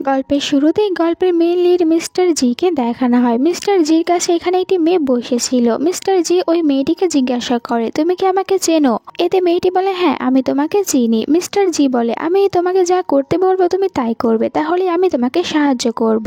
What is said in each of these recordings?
গল্পের শুরুতেই গল্পের মেন লিড মিস্টার জিকে দেখানো হয়। মিস্টার জির কাছে এখানে একটি মেয়ে বসেছিল। মিস্টার জি ওই মেয়েটিকে জিজ্ঞাসা করে, তুমি কি আমাকে চেনো? এতে মেয়েটি বলে, হ্যাঁ আমি তোমাকে চিনি। মিস্টার জি বলে, আমি তোমাকে যা করতে বলবো তুমি তাই করবে, তাহলে আমি তোমাকে সাহায্য করব।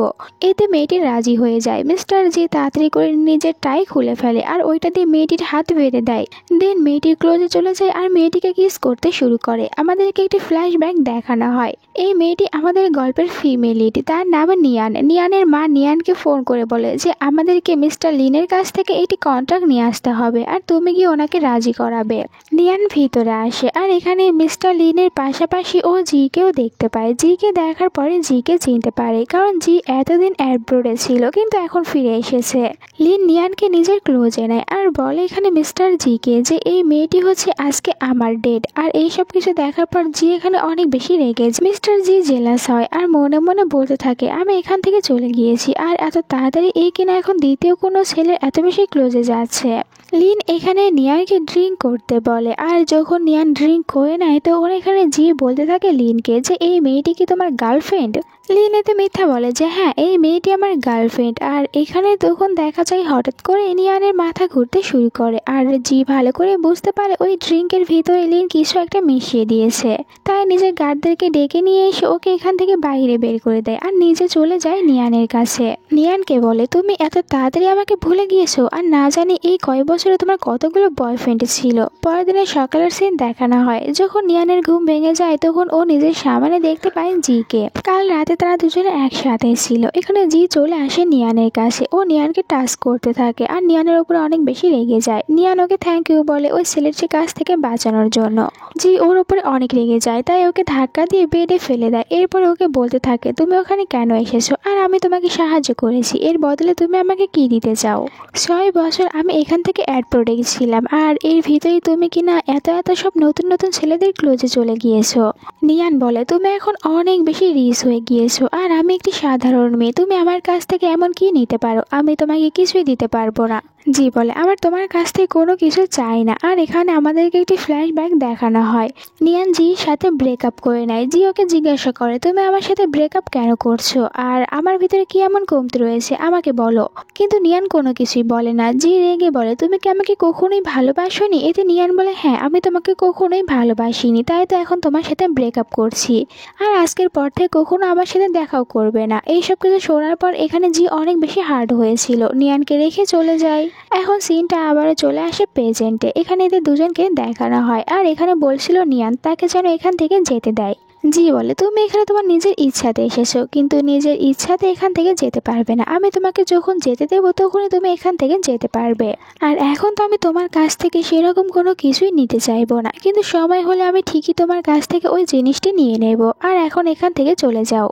এতে মেয়েটি রাজি হয়ে যায়। মিস্টার জি তাড়াতাড়ি করে নিজের টাই খুলে ফেলে আর ওইটা দিয়ে মেয়েটির হাত বেঁধে দেয়। দেন মেয়েটির ক্লোজে চলে যায় আর মেয়েটিকে কিস করতে শুরু করে। আমাদেরকে একটি ফ্ল্যাশব্যাক দেখানো হয়। এই মেয়েটি আমাদের গল্পের ফিমেল লিড, তার নাম নিয়ান। নিয়ানের মা নিয়ানকে ফোন করে বলে যে আমাদেরকে মিস্টার লিনের কাছ থেকে একটি কন্ট্রাক্ট নিয়ে আসতে হবে আর তুমি গিয়ে ওনাকে রাজি করাবে। নিয়ান ভিতরে আসে আর এখানে মিস্টার লিনের পাশাপাশি ও জিকেও দেখতে পায়। জিকে দেখার পরে জিকে চিনতে পারে, কারণ জি এতদিন অ্যাব্রোডে ছিল কিন্তু এখন ফিরে এসেছে। লিন নিয়ানকে নিজের ক্লোজে নেয় আর বলে এখানে মিস্টার জিকে যে এই মেয়েটি হচ্ছে আজকে আমার ডেট। আর এইসব কিছু দেখার পর জি এখানে অনেক বেশি রেগে যায়। মিস্টার জি জেলাস হয় আর মনে মনে বলতে থাকে আমি এখান থেকে চলে গিয়েছি আর এত তাড়াতাড়ি এই কিনা এখন দ্বিতীয় কোনো ছেলে এত বেশি ক্লোজে যাচ্ছে। লিন এখানে নিয়ানকে ড্রিঙ্ক করতে বলে আর যখন নিয়ান ড্রিঙ্ক করে নেয় তখন এখানে জি বলতে থাকে লিনকে যে এই মেয়েটি কি তোমার গার্লফ্রেন্ড? লিন এতে মিথ্যা বলে যে হ্যাঁ এই মেয়েটি আমার গার্লফ্রেন্ড। আর এখানে তখন দেখা যায় হঠাৎ করে নিয়ানের মাথা ঘুরতে শুরু করে আর জি ভালো করে বুঝতে পারে ওই ড্রিঙ্কের ভিতরে লিন কিছু একটা মিশিয়ে দিয়েছে। তাই নিজের গার্ডদেরকে ডেকে নিয়ে এসে ওকে এখান থেকে বাইরে বের করে দেয় আর নিজে চলে যায় নিয়ানের কাছে। নিয়ানকে বলে তুমি এত তাড়াতাড়ি আমাকে ভুলে গিয়েছো আর না জানি এই কয়েক বছরে তোমার কতগুলো বয়ফ্রেন্ড ছিল। পরের দিনের সকালের সিন দেখানো হয়। যখন নিয়ানের ঘুম ভেঙে যায় তখন ও নিজের সামনে দেখতে পায় জিকে। কাল রাতে তারা দুজনে একসাথে ছিল। এখানে জি চলে আসে নিয়ানের কাছে, ও নিয়ানকে টাচ করতে থাকে আর নিয়ানের উপরে অনেক বেশি রেগে যায়। নিয়ান ওকে থ্যাংক ইউ বলে ওই ছেলেটির কাছ থেকে বাঁচানোর জন্য। জি ওর উপরে অনেক রেগে যায়, তাই ওকে ধাক্কা দিয়ে বেডে ফেলে দেয়। এরপর ওকে বলতে থাকে তুমি ওখানে কেন এসেছো আর আমি তোমাকে সাহায্য করেছি, এর বদলে তুমি আমাকে কি দিতে চাও? 6 বছর আমি এখান থেকে অ্যাডপ্রোডে ছিলাম আর এর ভিতরেই তুমি কিনা এত সব নতুন নতুন ছেলেদের ক্লোজে চলে গিয়েছো। নিয়ান বলে তুমি এখন অনেক বেশি রিচ হয়ে গিয়েছো আর আমি একটি সাধারণ মেয়ে, তুমি আমার কাছ থেকে এমন কি নিতে পারো? আমি তোমাকে কিছুই দিতে পারবো না। জি বলে আমার তোমার কাছ থেকে কোনো কিছু চাই না। আর এখানে আমাদেরকে একটি ফ্ল্যাশব্যাক দেখানো হয়। নিয়ান জির সাথে ব্রেকআপ করে নেয়। জি ওকে জিজ্ঞাসা করে তুমি আমার সাথে ব্রেকআপ কেন করছো আর আমার ভিতরে কি এমন কমতি রয়েছে আমাকে বলো। কিন্তু নিয়ান কোনো কিছুই বলে না। জি রেগে বলে তুমি কি আমাকে কখনোই ভালোবাসোনি? এতে নিয়ান বলে হ্যাঁ আমি তোমাকে কখনোই ভালোবাসিনি, তাই তো এখন তোমার সাথে ব্রেকআপ করছি আর আজকের পর থেকে কখনো আমার সাথে দেখাও করবে না। এইসব কিছু শোনার পর এখানে জি অনেক বেশি হার্ড হয়েছিল, নিয়ানকে রেখে চলে যায়। এখন সিনটা আবারও চলে আসে প্রেজেন্টে। এখানে এদের দুজনকে দেখানো হয় আর এখানে বলছিল নিয়ান তাকে যেন এখান থেকে যেতে দেয়। জি বলে তুমি এখানে তোমার নিজের ইচ্ছাতে এসেছো, কিন্তু নিজের ইচ্ছাতে এখান থেকে যেতে পারবে না। আমি তোমাকে যখন যেতে দেবো তখনই তুমি এখান থেকে যেতে পারবে। আর এখন তো আমি তোমার কাছ থেকে সেরকম কোনো কিছুই নিতে চাইবো না, কিন্তু সময় হলে আমি ঠিকই তোমার কাছ থেকে ওই জিনিসটি নিয়ে নেব। আর এখন এখান থেকে চলে যাও।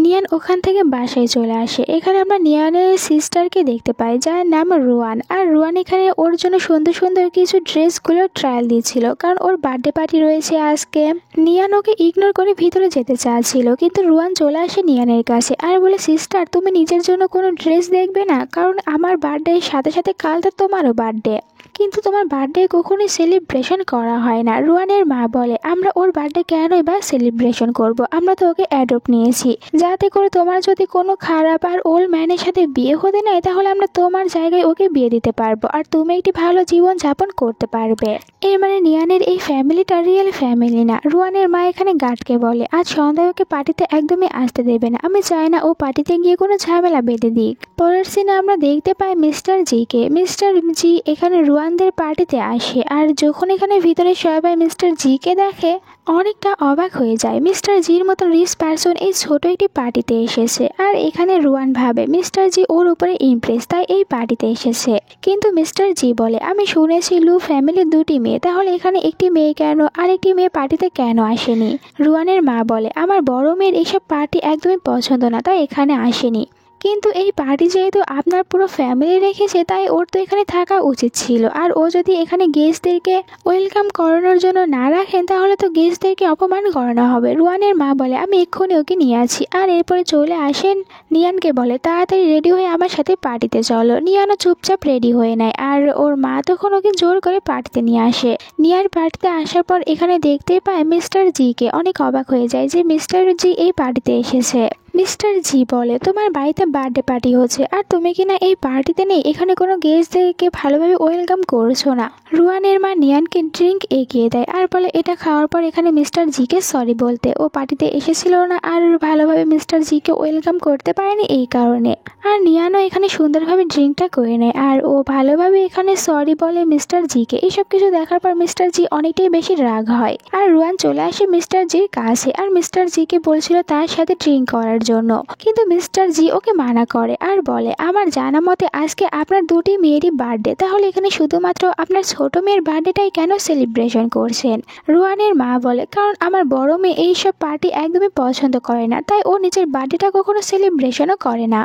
নিয়ান ওখান থেকে বাসায় চলে আসে। এখানে আমরা নিয়ানের সিস্টারকে দেখতে পাই যার নাম রুয়ান। আর রুয়ান এখানে ওর জন্য সুন্দর সুন্দর কিছু ড্রেসগুলো ট্রায়াল দিচ্ছিল, কারণ ওর বার্থডে পার্টি রয়েছে আজকে। নিয়ান ওকে ইগনোর করে ভিতরে যেতে চাচ্ছিল, কিন্তু রুয়ান চলে আসে নিয়ানের কাছে আর বলে সিস্টার তুমি নিজের জন্য কোনো ড্রেস দেখবে না? কারণ আমার বার্থডের সাথে সাথে কাল তো তোমারও বার্থডে, কিন্তু তোমার বার্থডে কখনোই সেলিব্রেশন করা হয় না। রুয়ানের মা বলে আমরা ওর বার্থডে কেনই বা সেলিব্রেশন করব, আমরা তো ওকে অ্যাডপ্ট নিয়েছি, যাতে করে তোমার যদি কোনো খারাপ আর ওল্ড ম্যানের সাথে বিয়ে হতে নেয় তাহলে আমরা তোমার জায়গায় ওকে বিয়ে দিতে পারবো আর তুমি একটি ভালো জীবন যাপন করতে পারবে। এর মানে নিয়ানের এই ফ্যামিলিটা রিয়েল ফ্যামিলি না। রুয়ানের মা এখানে গার্ডকে বলে আজ সন্ধ্যায় ওকে পার্টিতে একদমই আসতে দেবে না, আমি চাই না ও পার্টিতে গিয়ে কোনো ঝামেলা বেঁধে দিক। পরের সিনে আমরা দেখতে পাই মিস্টার জিকে। মিস্টার জি এখানে রুয়ানদের পার্টিতে আসে আর যখন এখানে ভিতরে সবাই মিস্টার জিকে দেখে অনেকটা অবাক হয়ে যায়। মিস্টার জির মতো রিচ পারসন এই ছোট একটি পার্টিতে এসেছে আর এখানে রুয়ান ভাবে মিস্টার জি ওর উপরে ইমপ্রেস তাই এই পার্টিতে এসেছে। কিন্তু মিস্টার জি বলে আমি শুনেছি লু ফ্যামিলির 2টি মেয়ে, তাহলে এখানে একটি মেয়ে কেন আর একটি মেয়ে পার্টিতে কেন আসেনি? রুয়ানের মা বলে আমার বড় মেয়ের এইসব পার্টি একদমই পছন্দ না, তাই এখানে আসেনি। কিন্তু এই পার্টি যেহেতু আপনার পুরো ফ্যামিলি রেখেছে তাই ওর তো এখানে থাকা উচিত ছিল। আর ও যদি এখানে গেস্টদেরকে ওয়েলকাম করানোর জন্য না রাখেন তাহলে তো গেস্টদেরকে অপমান করানো হবে। রুয়ানের মা বলে আমি এক্ষুনি ওকে নিয়ে আছি। আর এরপরে চলে আসেন নিয়ানকে বলে তাড়াতাড়ি রেডি হয়ে আমার সাথে পার্টিতে চলো। নিয়ানও চুপচাপ রেডি হয়ে নেয় আর ওর মা তখন ওকে জোর করে পার্টিতে নিয়ে আসে। নিয়ার পার্টিতে আসার পর এখানে দেখতে পায় মিস্টার জিকে। অনেক অবাক হয়ে যায় যে মিস্টার জি এই পার্টিতে এসেছে। মিস্টার জি বলে, তোমার বাড়িতে বার্থডে পার্টি হচ্ছে আর তুমি কিনা এই পার্টিতে নেই, এখানে কোনো গেস্টদেরকে ভালোভাবে ওয়েলকাম করছো না। রুয়ানের মা নিয়ানকে ড্রিঙ্ক এগিয়ে দেয় আর বলে এটা খাওয়ার পর এখানে মিস্টার জিকে সরি বলতে, ও পার্টিতে এসেছিল না আর ভালোভাবে মিস্টার জিকে ওয়েলকাম করতে পারেনি এই কারণে। আর নিয়ানও এখানে সুন্দরভাবে ড্রিঙ্কটা করে নেয় আর ও ভালোভাবে এখানে সরি বলে মিস্টার জিকে। এইসব কিছু দেখার পর মিস্টার জি অনেকটাই বেশি রাগ হয় আর রুয়ান চলে আসে মিস্টার জির কাছে আর মিস্টার জিকে বলছিল তার সাথে ড্রিঙ্ক করার জন্য, কিন্তু মিস্টার জি ওকে মানা করে আর বলে আমার জানা মতে আজকে আপনার দুটি মেয়েরই বার্থডে, তাহলে এখানে শুধুমাত্র আপনার ছোট মেয়ের বার্থডেটাই কেন সেলিব্রেশন করছেন। রুয়ানের মা বলে কারণ আমার বড় মেয়ে এইসব পার্টি একদমই পছন্দ করে না, তাই ও নিজের বার্থডেটা কখনো সেলিব্রেশনও করে না,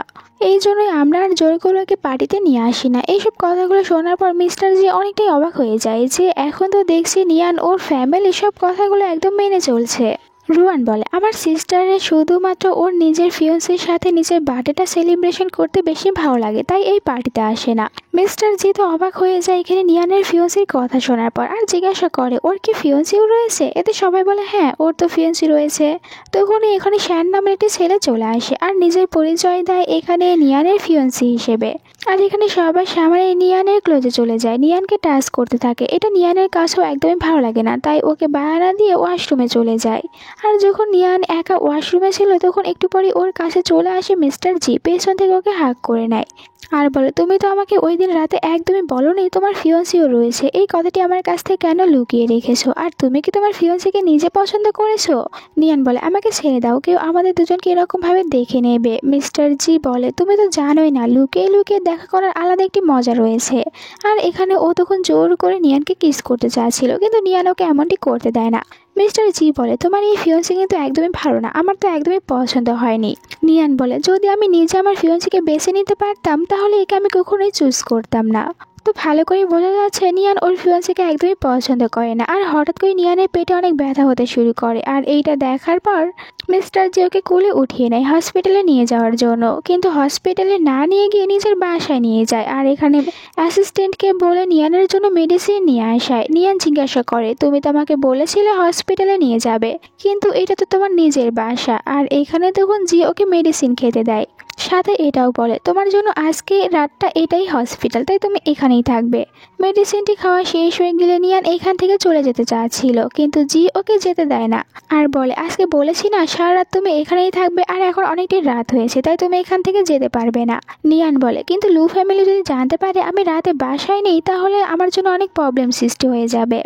এই জন্যই আমরা আর জোর করে ওকে পার্টিতে নিয়ে আসি না। এইসব কথাগুলো শোনার পর মিস্টার জি অনেকটাই অবাক হয়ে যায় যে এখন তো দেখছি নিয়ান ওর ফ্যামিলি সব কথাগুলো একদম মেনে চলছে। রুয়ান বলে আমার সিস্টারের শুধুমাত্র ওর নিজের ফিয়ন্সের সাথে নিজের বার্থডেটা সেলিব্রেশন করতে বেশি ভালো লাগে, তাই এই পার্টিতে আসে না। মিস্টার জি তো অবাক হয়ে যায় এখানে নিয়ানের ফিয়ন্সির কথা শোনার পর আর জিজ্ঞাসা করে ওর কি ফিয়ন্সিও রয়েছে। এতে সবাই বলে হ্যাঁ ওর তো ফিয়ন্সি রয়েছে। তখনই এখানে শ্যান নামের একটি ছেলে চলে আসে আর নিজের পরিচয় দেয় এখানে নিয়ানের ফিয়ন্সি হিসেবে। আর এখানে সবার সামনে নিয়ানের ক্লোজে চলে যায়, নিয়ানকে টাচ করতে থাকে। এটা নিয়ানের কাছেও একদমই ভালো লাগে না, তাই ওকে বাহানা দিয়ে ওয়াশরুমে চলে যায়। আর যখন নিয়ান একা ওয়াশরুমে ছিল তখন একটু পরে ওর কাছে চলে আসে মিস্টার জি, পেছন থেকে ওকে হাগ করে নেয় আর বলে তুমি তো আমাকে ওই দিন রাতে একদমই বলোনি তোমার ফিয়ন্সিও রয়েছে, এই কথাটি আমার কাছ থেকে কেন লুকিয়ে রেখেছো, আর তুমি কি তোমার ফিয়ন্সিকে নিজে পছন্দ করেছো। নিয়ান বলে আমাকে ছেড়ে দাও, কেউ আমাদের দুজনকে এরকম ভাবে দেখে নেবে। মিস্টার জি বলে তুমি তো জানোই না লুকিয়ে লুকিয়ে দেখা করার আলাদা একটি মজা রয়েছে। আর এখানে ও তখন জোর করে নিয়ানকে কিস করতে চাচ্ছিল, কিন্তু নিয়ান ওকে এমনটি করতে দেয় না। মিস্টার জি বলে তোমার এই ফিয়ন্সি কিন্তু একদমই ভালো না, আমার তো একদমই পছন্দ হয়নি। নিয়ান বলে যদি আমি নিজে আমার ফিয়ন্সিকে বেছে নিতে পারতাম তাহলে একে আমি কখনোই চুজ করতাম না। তো ভালো করে বোঝা যাচ্ছে নিয়ান ওর ফিয়ন্সিকে একদমই পছন্দ করে না। আর হঠাৎ করে নিয়ানের পেটে অনেক ব্যথা হতে শুরু করে আর এইটা দেখার পর মিস্টার জি ওকে কোলে উঠিয়ে নেয় হসপিটালে নিয়ে যাওয়ার জন্য, কিন্তু হসপিটালে না নিয়ে গিয়ে নিজের বাসায় নিয়ে যায়। আর এখানে অ্যাসিস্ট্যান্টকে বলে নিয়ানের জন্য মেডিসিন নিয়ে আসায়। নিয়ান জিজ্ঞাসা করে তুমি তো আমাকে বলেছিলে হসপিটালে নিয়ে যাবে, কিন্তু এটা তো তোমার নিজের বাসা। আর এখানে তখন জি ওকে মেডিসিন খেতে দেয়, সাথে এটাও বলে তোমার জন্য আজকে রাতটা এটাই হসপিটাল, তাই তুমি এখানেই থাকবে। মেডিসিনটি খাওয়া শেষ হয়ে গেলে নিয়ান এখান থেকে চলে যেতে চাচ্ছিল, কিন্তু জি ওকে যেতে দেয় না আর বলে আজকে বলেছি না সারা রাত তুমি এখানেই থাকবে, আর এখন অনেকটাই রাত হয়েছে তাই তুমি এখান থেকে যেতে পারবে না। নিয়ান বলে কিন্তু লু ফ্যামিলি যদি জানতে পারে আমি রাতে বাসায় নেই তাহলে আমার জন্য অনেক প্রবলেম সৃষ্টি হয়ে যাবে।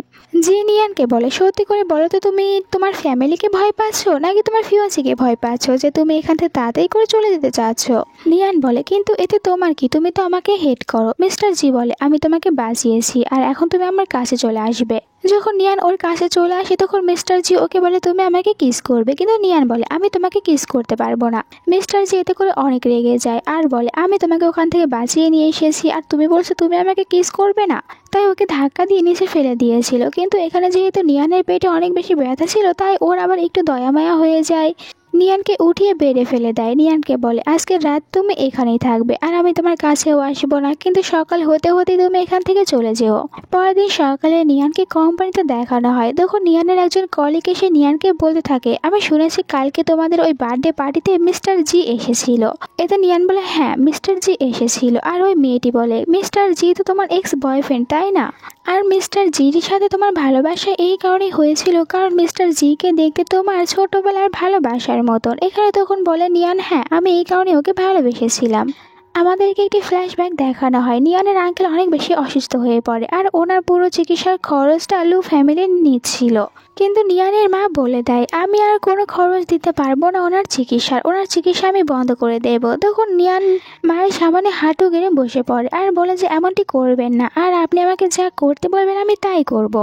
জি নিয়ানকে বলে সত্যি করে বলো তো তুমি তোমার ফ্যামিলিকে ভয় পাচ্ছ নাকি তোমার ফিয়ন্সিকে ভয় পাচ্ছ যে তুমি এখান থেকে তাড়াতাড়ি করে চলে যেতে চাচ্ছ। নিয়ান বলে কিন্তু এতে তোমার কি, তুমি তো আমাকে হেট করো। মিস্টার জি বলে আমি তোমাকে বাঁচিয়েছি আর এখন তুমি আমার কাছে চলে আসবে। যখন নিয়ান ওর কাছে চলে আসে তখন মিস্টার জি ওকে বলে তুমি আমাকে কিস করবে, কিন্তু নিয়ান বলে আমি তোমাকে কিস করতে পারবো না। মিস্টার জি এতে করে অনেক রেগে যায় আর বলে আমি তোমাকে ওখান থেকে বাঁচিয়ে নিয়ে এসেছি আর তুমি বলছো তুমি আমাকে কিস করবে না, তাই ওকে ধাক্কা দিয়ে নিচে ফেলে দিয়েছিল। কিন্তু এখানে যেহেতু নিয়ানের পেটে অনেক বেশি ব্যথা ছিল তাই ওর আবার একটু দয়ামায়া হয়ে যায়, নিয়ানকে উঠিয়ে বেড়ে ফেলে দেয়। নিয়ানকে বলে আজকে রাত তুমি এখানেই থাকবে আর আমি তোমার কাছেও আসবো না, কিন্তু সকাল হতে হতে তুমি এখান থেকে চলে যেও। পরের দিন সকালে নিয়ানকে কোম্পানিতে দেখানো হয়, তখন নিয়ানের একজন কলিগ এসে নিয়ানকে বলতে থাকে আমি শুনেছি কালকে তোমাদের ওই বার্থডে পার্টিতে মিস্টার জি এসেছিল। এতে নিয়ান বলে হ্যাঁ মিস্টার জি এসেছিল। আর ওই মেয়েটি বলে মিস্টার জি তো তোমার এক্স বয়ফ্রেন্ড তাই না, আর মিস্টার জির সাথে তোমার ভালোবাসা এই কারণেই হয়েছিল কারণ মিস্টার জিকে দেখতে তোমার ছোটবেলার ভালোবাসার মতন। এখানে তখন বলে নিয়ান হ্যাঁ আমি এই কারণে ওকে ভালোবেসেছিলাম। আমাদেরকে একটি ফ্ল্যাশব্যাক দেখানো হয়, নিয়ানের আঙ্কেল অনেক বেশি অসুস্থ হয়ে পড়ে আর ওনার পুরো চিকিৎসার খরচটা লু ফ্যামিলি নিচ্ছিল, কিন্তু নিয়ানের মা বলে দেয় আমি আর কোনো খরচ দিতে পারবো না ওনার চিকিৎসা আমি বন্ধ করে দেব। তখন নিয়ান মায়ের সামনে হাঁটু গেড়ে বসে পড়ে আর বলে যে এমনটি করবেন না, আর আপনি আমাকে যা করতে বলবেন আমি তাই করব।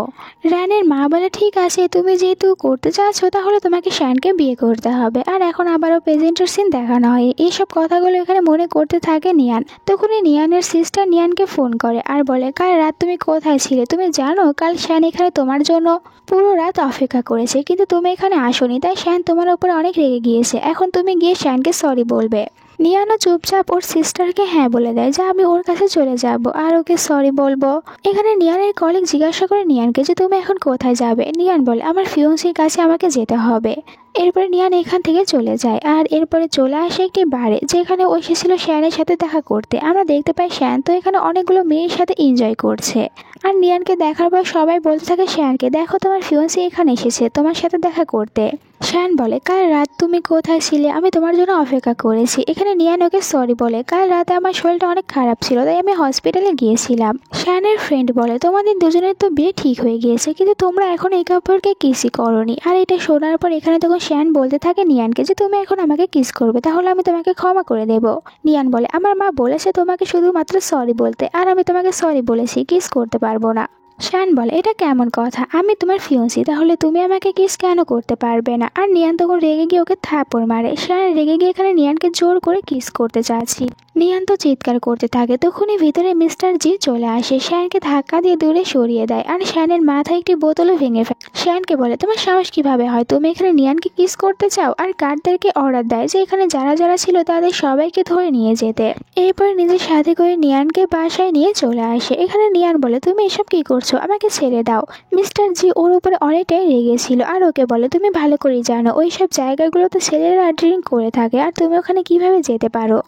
র্যানের মা বলে ঠিক আছে তুমি যেহেতু করতে চাচ্ছ তাহলে তোমাকে শ্যানকে বিয়ে করতে হবে। আর এখন আবারও প্রেজেন্টের সিন দেখানো হয়, এইসব কথাগুলো এখানে মনে করতে থাকে নিয়ান। তখনই নিয়ানের সিস্টার নিয়ানকে ফোন করে আর বলে কাল রাত তুমি কোথায় ছিলে, তুমি জানো কাল শ্যান এখানে তোমার জন্য পুরো রাত অপেক্ষা করেছে কিন্তু তুমি এখানে আসোনি, তাই শ্যান তোমার উপরে অনেক রেগে গিয়েছে, এখন তুমি গিয়ে শ্যানকে সরি বলবে। নিয়ানও চুপচাপ ওর সিস্টারকে হ্যাঁ বলে দেয় যে আমি ওর কাছে চলে যাব আর ওকে সরি বলবো। এখানে নিয়ানের কলিগ জিজ্ঞাসা করে নিয়ানকে যে তুমি এখন কোথায় যাবে। নিয়ান বলে আমার ফিয়ন্সির কাছে আমাকে যেতে হবে। এরপরে নিয়ান এখান থেকে চলে যায় আর এরপরে চলে আসে একটি বারে, যেখানে ও এসেছিল শ্যানের সাথে দেখা করতে। আমরা দেখতে পাই শ্যান তো এখানে অনেকগুলো মেয়ের সাথে এনজয় করছে। আর নিয়ানকে দেখার পর সবাই বলতে থাকে শ্যানকে, দেখো তোমার ফিয়ন্সি এখানে এসেছে তোমার সাথে দেখা করতে। শ্যান বলে, কাল রাত তুমি কোথায় ছিলে? আমি তোমার জন্য অপেক্ষা করেছি। এখানে নিয়ান ওকে সরি বলে, কাল রাতে আমার শরীরটা অনেক খারাপ ছিল তাই আমি হসপিটালে গিয়েছিলাম। শ্যানের ফ্রেন্ড বলে, তোমাদের দুজনের তো বিয়ে ঠিক হয়ে গিয়েছে কিন্তু তোমরা এখন একে অপরকে কিসই করনি। আর এটা শোনার পর এখানে তখন শ্যান বলতে থাকে নিয়ানকে যে তুমি এখন আমাকে কিস করবে, তাহলে আমি তোমাকে ক্ষমা করে দেব। নিয়ান বলে, আমার মা বলেছে তোমাকে শুধুমাত্র সরি বলতে, আর আমি তোমাকে সরি বলেছি, কিস করতে পারবো না। শ্যান বলে, এটা কেমন কথা? আমি তোমার ফিয়ন্সি, তাহলে তুমি আমাকে কিস কেন করতে পারবে না? আর নিয়ান তখন রেগে গিয়ে ওকে থাপ্পড় মারে। শ্যান রেগে গিয়ে এখানে নিয়ানকে জোর করে কিস করতে চাচ্ছি। নিয়ান তো চিৎকার করতে থাকে। তখনই ভিতরে মিস্টার জি চলে আসে, শ্যানকে ধাক্কা দিয়ে দূরে সরিয়ে দেয় আর শ্যানের মাথায় একটি বোতলও ভেঙে ফেলে। শ্যানকে বলে, তোমার সাহস কিভাবে হয়? তুমি এখানে নিয়ানকে কিস করতে চাও? আর গার্ডদেরকে অর্ডার দেয় যে এখানে যারা যারা ছিল তাদের সবাইকে ধরে নিয়ে যেতে। এরপর নিজের সাথে করে নিয়ানকে বাসায় নিয়ে চলে আসে। এখানে নিয়ান বলে, তুমি এসব কি করছো? আমাকে ছেড়ে দাও। মিস্টার জি ওর উপরে অনেকটাই রেগেছিল আর ওকে বলে, তুমি ভালো করেই জানো ওই সব জায়গাগুলোতে ছেলেরা ড্রিঙ্ক করে থাকে আর তুমি ওখানে কিভাবে যেতে পারো?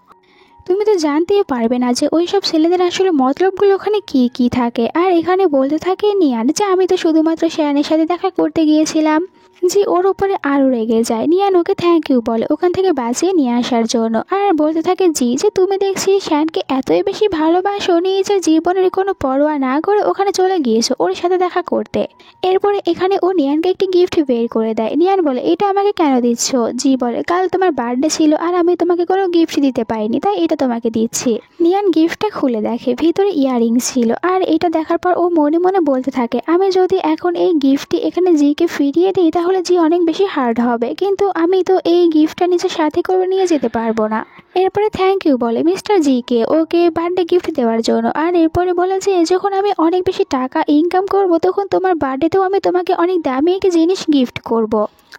তুমি তো জানতেই পারবে না যে ওই সব ছেলেদের আসলে মতলবগুলো ওখানে কি কি থাকে। আর এখানে বলতে থাকে নিয়ান যে আমি তো শুধুমাত্র শ্যানের সাথে দেখা করতে গিয়েছিলাম। জি ওর উপরে আরও রেগে যায়। নিয়ান ওকে থ্যাংক ইউ বলে ওখান থেকে বাঁচিয়ে নিয়ে আসার জন্য। আর বলতে থাকে জি যে তুমি দেখছি শ্যানকে এতই বেশি ভালোবাসো, নিজের জীবনের কোনো পরোয়া না করে ওখানে চলে গিয়েছো ওর সাথে দেখা করতে। এরপরে এখানে ও নিয়ানকে একটি গিফট বের করে দেয়। নিয়ান বলে, এটা আমাকে কেন দিচ্ছ? জি বলে, কাল তোমার বার্থডে ছিল আর আমি তোমাকে কোনো গিফট দিতে পারিনি তাই এটা তোমাকে দিচ্ছি। নিয়ান গিফটটা খুলে দেখে ভিতরে ইয়াররিংস ছিল। আর এটা দেখার পর ও মনে মনে বলতে থাকে, আমি যদি এখন এই গিফটটি এখানে জিকে ফিরিয়ে দিই তাহলে জি অনেক বেশি হার্ড হবে, কিন্তু আমি তো এই গিফটটা নিজের সাথে করে নিয়ে যেতে পারবো না। এরপরে থ্যাংক ইউ বলে মিস্টার জিকে ওকে বার্থডে গিফট দেওয়ার জন্য। আর এরপরে বলে যে যখন আমি অনেক বেশি টাকা ইনকাম করব তখন তোমার বার্থডেতেও আমি তোমাকে অনেক দামি একটি জিনিস গিফট করব।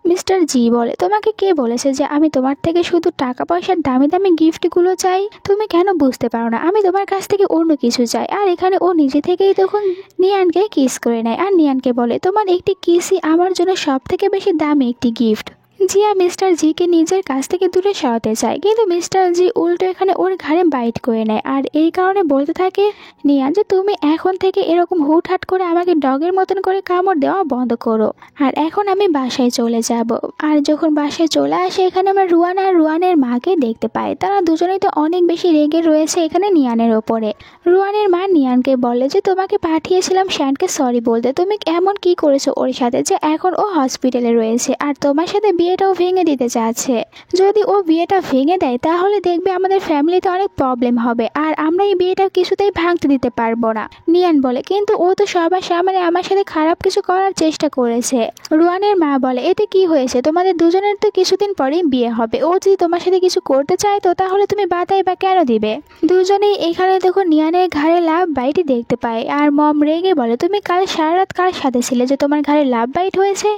মিস্টার জি বলে, তোমাকে কে বলেছে যে আমি তোমার থেকে শুধু টাকা পয়সার দামি দামি গিফটগুলো চাই? তুমি কেন বুঝতে পারো না আমি তোমার কাছ থেকে অন্য কিছু চাই। আর এখানে ও নিজে থেকেই তখন নিয়ানকে কিস করে নেয় আর নিয়ানকে বলে, তোমার একটি কিসই আমার জন্য সব থেকে বেশি দামি একটি গিফট। জিয়া মিস্টার জিকে নিজের কাছ থেকে দূরে সরাতে চায় কিন্তু মিস্টার জি উল্টো এখানে ওর ঘাড়ে বাইট করে নেয়। আর এই কারণে বলতে থাকে নিয়ান যে তুমি এখন থেকে এরকম হুটহাট করে আমাকে ডগের মতন করে কামড় দেওয়া বন্ধ করো। আর এখন আমি বাসায় চলে যাব। আর যখন বাসায় চলে আসে এখানে আমরা রুয়ান আর রুয়ানের মাকে দেখতে পাই। তারা দুজনেই তো অনেক বেশি রেগে রয়েছে এখানে নিয়ানের ওপরে। রুয়ানের মা নিয়ানকে বলে যে তোমাকে পাঠিয়েছিলাম শ্যানকে সরি বলতে, তুমি এমন কি করেছো ওর সাথে যে এখন ও হসপিটালে রয়েছে আর তোমার সাথে বিয়েটাও ভেঙে দিতে চাচ্ছে। যদি ও বিয়েটা ভেঙে দেয় তাহলে দেখবে আমাদের ফ্যামিলিতে অনেক প্রবলেম হবে আর আমরা এই বিয়েটা কিছুতেই ভাঙতে দিতে পারবো না। নিয়ান বলে, কিন্তু ও তো সবার সামনে আমার সাথে খারাপ কিছু করার চেষ্টা করেছে। রুয়ানের মা বলে, এতে কি হয়েছে? তোমাদের দুজনের তো কিছুদিন পরেই বিয়ে হবে। ও যদি তোমার সাথে কিছু করতে চায় তো তাহলে তুমি বাধাই বা কেন দিবে? দুজনেই এখানে দেখো নিয়ানের ঘাড়ে লাভ বাইটই দেখতে পায়। আর মম রেগে বলে, তুমি কাল সারা রাত কার সাথে ছিলে যে তোমার ঘাড়ে লাভ বাইট হয়েছে?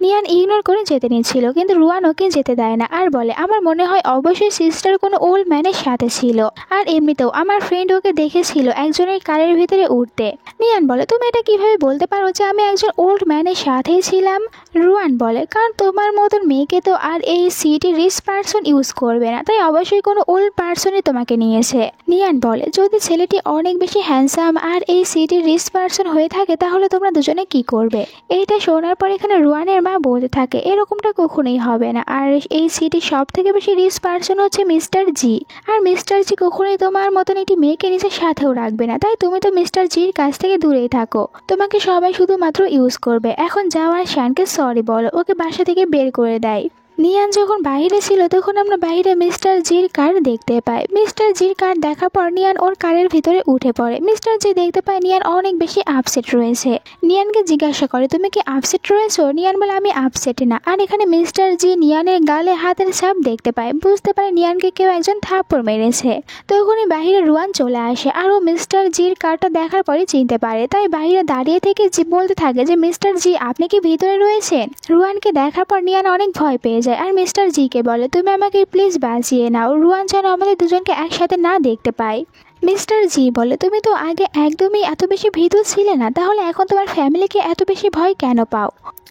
নিয়ান ইগনোর করে যেতে নিচ্ছিল কিন্তু রুয়ান ওকে যেতে দেয় না আর বলে, আমার মনে হয় অবশ্যই সিস্টার কোনো ওল্ড ম্যানের সাথে ছিল। আর এমনিতেও আমার ফ্রেন্ড ওকে দেখেছিল একজনের কারের ভিতরে উঠতে। নিয়ান বলে, তুমি এটা কিভাবে বলতে পারো যে আমি একজন ওল্ড ম্যানের সাথেই ছিলাম? রুয়ান বলে, কারণ তোমার মতন মেয়েকে তো আর এই সিটি রিচ পার্সন ইউজ করবে না, তাই অবশ্যই কোনো ওল্ড পার্সনই তোমাকে নিয়েছে। নিয়ান বলে, যদি ছেলেটি অনেক বেশি হ্যান্ডসাম আর এই সিটি রিচ পার্সন হয়ে থাকে তাহলে তোমরা দুজনে কি করবে? এইটা শোনার পর এখানে রুয়ানের মা বলতে থাকে, এরকমটা কখনোই হবে না। আর এই সিটির সব থেকে বেশি রিচ পার্সন হচ্ছে মিস্টার জি। আর মিস্টার জি কখনোই তোমার মতন একটি মেয়েকে নিজের সাথেও রাখবে না, তাই তুমি তো মিস্টার জির কাছ থেকে দূরেই থাকো। তোমাকে সবাই শুধুমাত্র ইউজ করবে। এখন যাও আর শ্যানকে সরি বলো, ওকে বাসা থেকে বের করে দেয়। নিয়ান যখন বাইরে ছিল তখন আমরা বাইরে মিস্টার জির কার দেখতে পাই। মিস্টার জির কার দেখার পর নিয়ান ওর কারের ভিতরে উঠে পড়ে। মিস্টার জি দেখতে পায় নিয়ান অনেক বেশি আপসেট রয়েছে। নিয়ানকে জিজ্ঞাসা করে, তুমি কি আপসেট রয়েছো? নিয়ান বলে, আমি আপসেট না। আর এখানে মিস্টার জি নিয়ানের গালে হাতের ছাপ দেখতে পায়, বুঝতে পারে নিয়ানকে কেউ একজন থাপ্পড় মেরেছে। তখনই বাইরে রুয়ান চলে আসে আর ও মিস্টার জির কারটা দেখার পরে চিনতে পারে, তাই বাইরে দাঁড়িয়ে থেকে বলতে থাকে যে মিস্টার জি আপনি কি ভিতরে রয়েছেন? রুয়ানকে দেখার পর নিয়ান অনেক ভয় পেয়ে যায় আর মিস্টার জিকে বলে, তুমি আমাকে প্লিজ বাঁচিয়ে নাও, রুয়ান যেন আমাদের দুজনকে একসাথে না দেখতে পায়। মিস্টার জি বলে, তুমি তো আগে একদমই এত বেশি ভীতু ছিলে না, তাহলে এখন তোমার ফ্যামিলিকে এত বেশি ভয় কেন পাও?